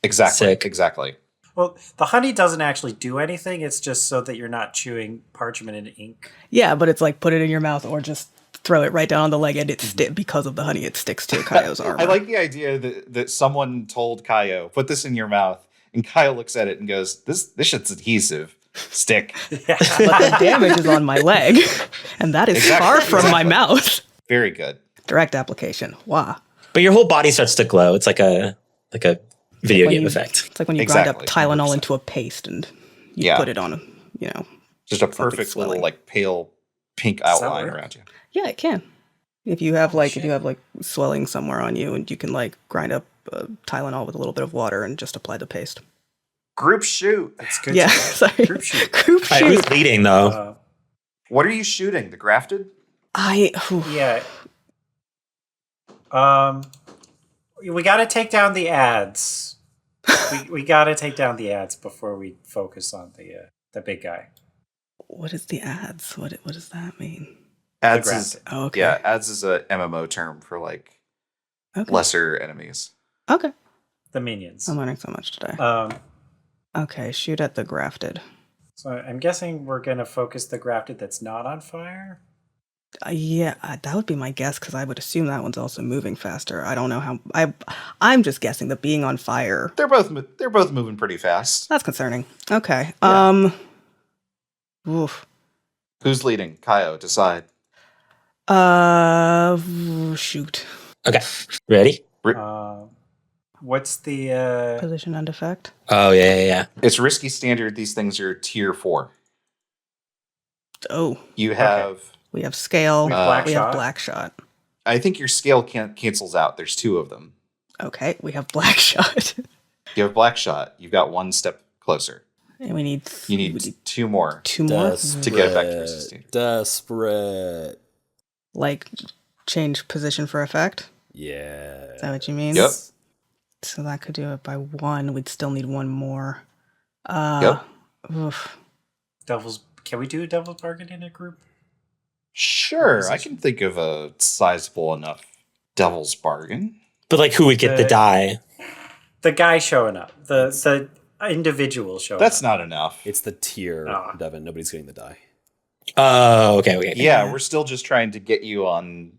Exactly, Sick. exactly. Well, the honey doesn't actually do anything. It's just so that you're not chewing parchment and ink. Yeah, but it's like put it in your mouth or just throw it right down on the leg, and because of the honey, it sticks to Kaio's armor. I like the idea that someone told Kaio, "Put this in your mouth," and Kaio looks at it and goes, "This shit's adhesive. Stick." Yeah. But the damage is on my leg, and that is Exactly, far from my exactly. mouth. Very good. Direct application. Wow. But your whole body starts to glow. It's like a video When game you- effect. It's like when you grind up Exactly, Tylenol 100%. into a paste and you Yeah. put it on, you know. Just a Something perfect little swelling. like pale pink Does that outline work? around you. Yeah, it can. If you have like shit. swelling somewhere on you, and you can like grind up Tylenol with a little bit of water and just apply the paste. Group shoot. It's good. Yeah, to know. sorry. Group shoot. Group All right, shoot. who's leading though? What are you shooting? The grafted? Yeah. We got to take down the ads. we got to take down the ads before we focus on the big guy. What is the ads? What does that mean? Ads The is grafted. Oh, okay. yeah, ads is a MMO term for like Okay. lesser enemies. Okay. The minions. I'm learning so much today. Okay, shoot at the grafted. So I'm guessing we're going to focus the grafted that's not on fire. Yeah, that would be my guess because I would assume that one's also moving faster. I don't know how. I'm just guessing that being on fire. They're both moving pretty fast. That's concerning. Okay. Yeah. Oof. Who's leading? Kaio, decide. Shoot. Okay, ready? What's the Position and effect. Oh yeah. It's risky standard. These things are tier 4. Oh, You have we have scale. We have black we have shot. black shot. I think your scale cancels out. There's 2 of them. Okay, we have black shot. You have black shot. You've got 1 step closer. And we need. You need 2 more. 2 more. To get it back to risky standard. Desperate. Like change position for effect. Yeah. Is that what you mean? Yep. So that could do it by 1. We'd still need 1 more. Yep. Oof. Can we do a devil's bargain in a group? Sure, I can think of a sizable enough devil's bargain. But like, who would get the die? The guy showing up. The individual showing That's up. not enough. It's the tier, Ah. Devin. Nobody's getting the die. Oh, okay. Yeah, we're still just trying to get you on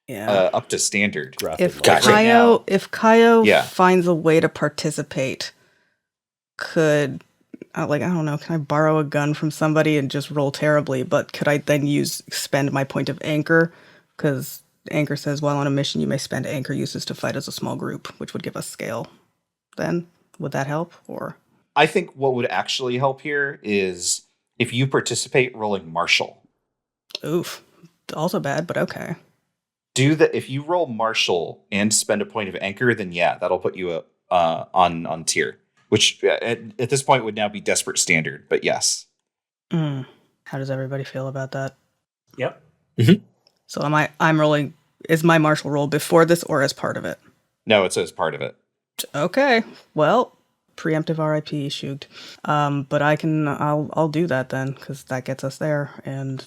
Yeah. up to standard. Graphic If Gotcha. Right now- Kaio Yeah. finds a way to participate, could I don't know, can I borrow a gun from somebody and just roll terribly, but could I then spend my point of anchor? Because Anchor says, while on a mission, you may spend anchor uses to fight as a small group, which would give us scale. Then, would that help? Or I think what would actually help here is if you participate rolling Marshall. oof, also bad, but okay. Do that. If you roll Marshall and spend a point of anchor, then yeah, that'll put you on tier, which at this point would now be desperate standard. But yes, How does everybody feel about that? Yep. So I'm rolling. Is my martial roll before this or as part of it? no, it's as part of it. Okay. Well, preemptive RIP shoot. But I'll do that then, because that gets us there, and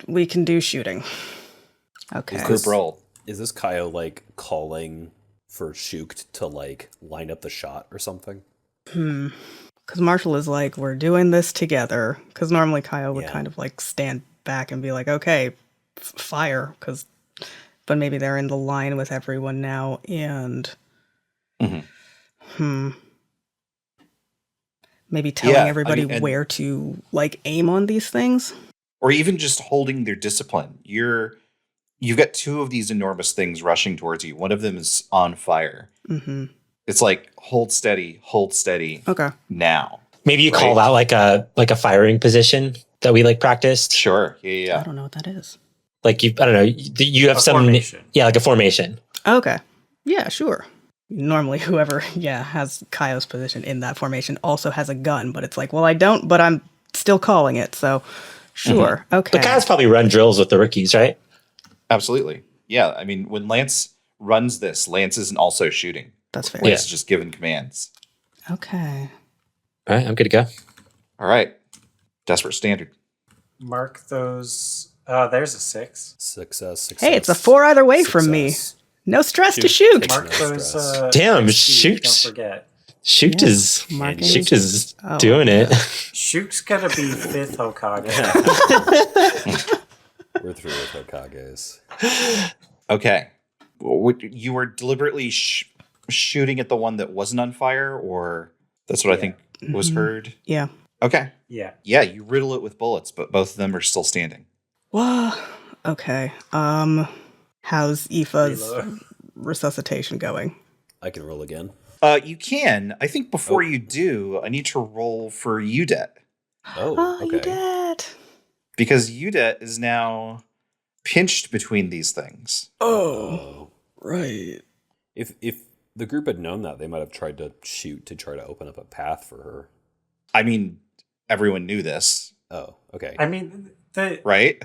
we can do shooting. Okay. Group roll. Is this Kaio like calling for Shukt to like line up the shot or something? Because Marshall is like, we're doing this together. Because normally Kaio would Yeah. kind of like stand back and be like, okay, fire. But maybe they're in the line with everyone now, and maybe telling Yeah, I everybody mean, and- where to like aim on these things. Or even just holding their discipline. You've got two of these enormous things rushing towards you. One of them is on fire. Mm-hmm. It's like hold steady Okay. now. Maybe you Right. call out like a firing position that we like practiced. Sure. I Yeah. don't know what that is. Like I don't know. You have A some formation. Yeah, like a formation. Okay. Yeah, sure. Normally, whoever, has Kaio's position in that formation also has a gun, but it's like, well, I don't, but I'm still calling it, so sure. Okay. The guys probably run drills with the rookies, right? Absolutely. Yeah. I mean, when Lance runs this, Lance isn't also shooting. That's fair. Lance is just giving commands. Okay. All right, I'm good to go. All right. Desperate standard. Mark those. Oh, there's a 6. Success. Hey, it's a 4 either way from me. Success. No stress to Shoot. shoot. Mark No those. stress. Damn, XP, shoot. Don't forget. Shoot Yeah, is marking. Shoot is Oh. doing it. Shoot's gonna be 5th Hokage. We're through with Hokages. Okay. You were deliberately shooting at the one that wasn't on fire, or that's what I think was heard? Yeah. Okay. Yeah. Yeah, you riddle it with bullets, but both of them are still standing. Well, okay. How's Aoife's Reload. resuscitation going? I can roll again. You can. I think before you do, I need to roll for UDET. Oh, you okay. did. Because UDET is now pinched between these things. Oh, right. If the group had known that, they might have tried to shoot to try to open up a path for her. I mean, everyone knew this, Oh, okay. I mean, the right?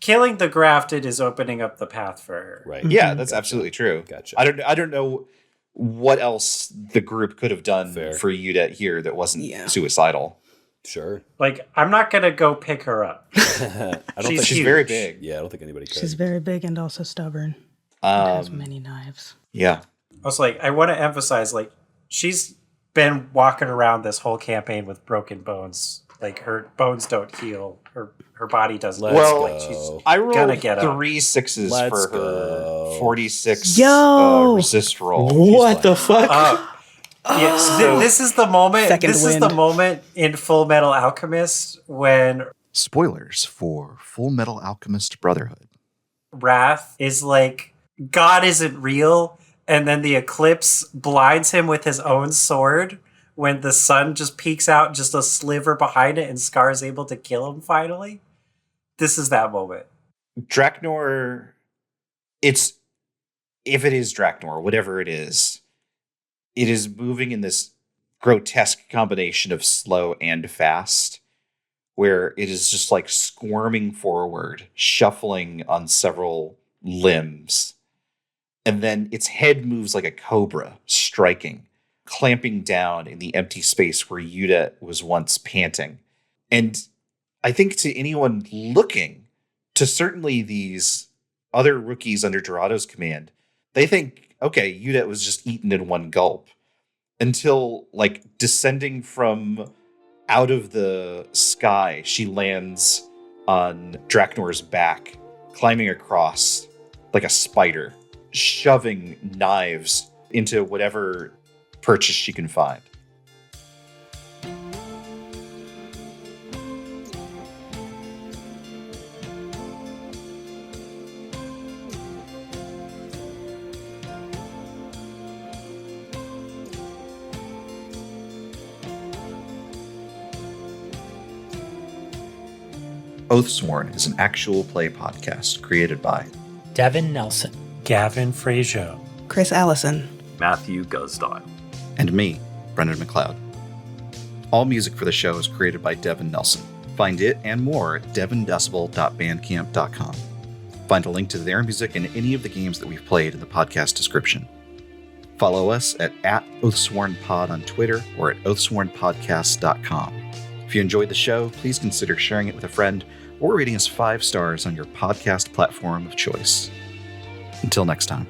killing the grafted is opening up the path for her. Right. Yeah, that's absolutely true. Gotcha. I don't know what else the group could have done Fair. for UDET here that wasn't Yeah. suicidal. Sure. Like, I'm not gonna go pick her up. I don't She's think She's huge. very big. Yeah, I don't think anybody could. She's very big and also stubborn. Has Um, many knives. yeah. I was like, I want to emphasize, like, she's been walking around this whole campaign with broken bones. Like, her bones don't heal. Her body doesn't. Let's Well, like, go. she's I gonna rolled get up. 3 6s Let's for her go. 46 Yo! resist roll. What the fuck? Yeah, this is the moment. Second This is the wind. moment in Full Metal Alchemist when Spoilers for Full Metal Alchemist Brotherhood. Wrath is like, God isn't real, and then the eclipse blinds him with his own sword when the sun just peeks out just a sliver behind it and Scar is able to kill him finally. This is that moment. Draknor, if it is Draknor, whatever it is moving in this grotesque combination of slow and fast, where it is just like squirming forward, shuffling on several limbs. And then its head moves like a cobra, striking, clamping down in the empty space where Yuta was once panting. And I think to anyone looking, to certainly these other rookies under Dorado's command, they think, okay, Yudet was just eaten in one gulp. Until, like, descending from out of the sky, she lands on Draknor's back, climbing across like a spider, shoving knives into whatever purchase she can find. OATHSWORN is an actual play podcast created by Devin Nelson. Gavin Frazier. Chris Allison. Matthew Guzdial. and me, Brendan McLeod. All music for the show is created by Devin Nelson. Find it and more at devindecibel.bandcamp.com. Find a link to their music and any of the games that we've played in the podcast description. Follow us at OathSwornPod on Twitter or at OathSwornPodcast.com. If you enjoyed the show, please consider sharing it with a friend or rating us 5 stars on your podcast platform of choice. Until next time.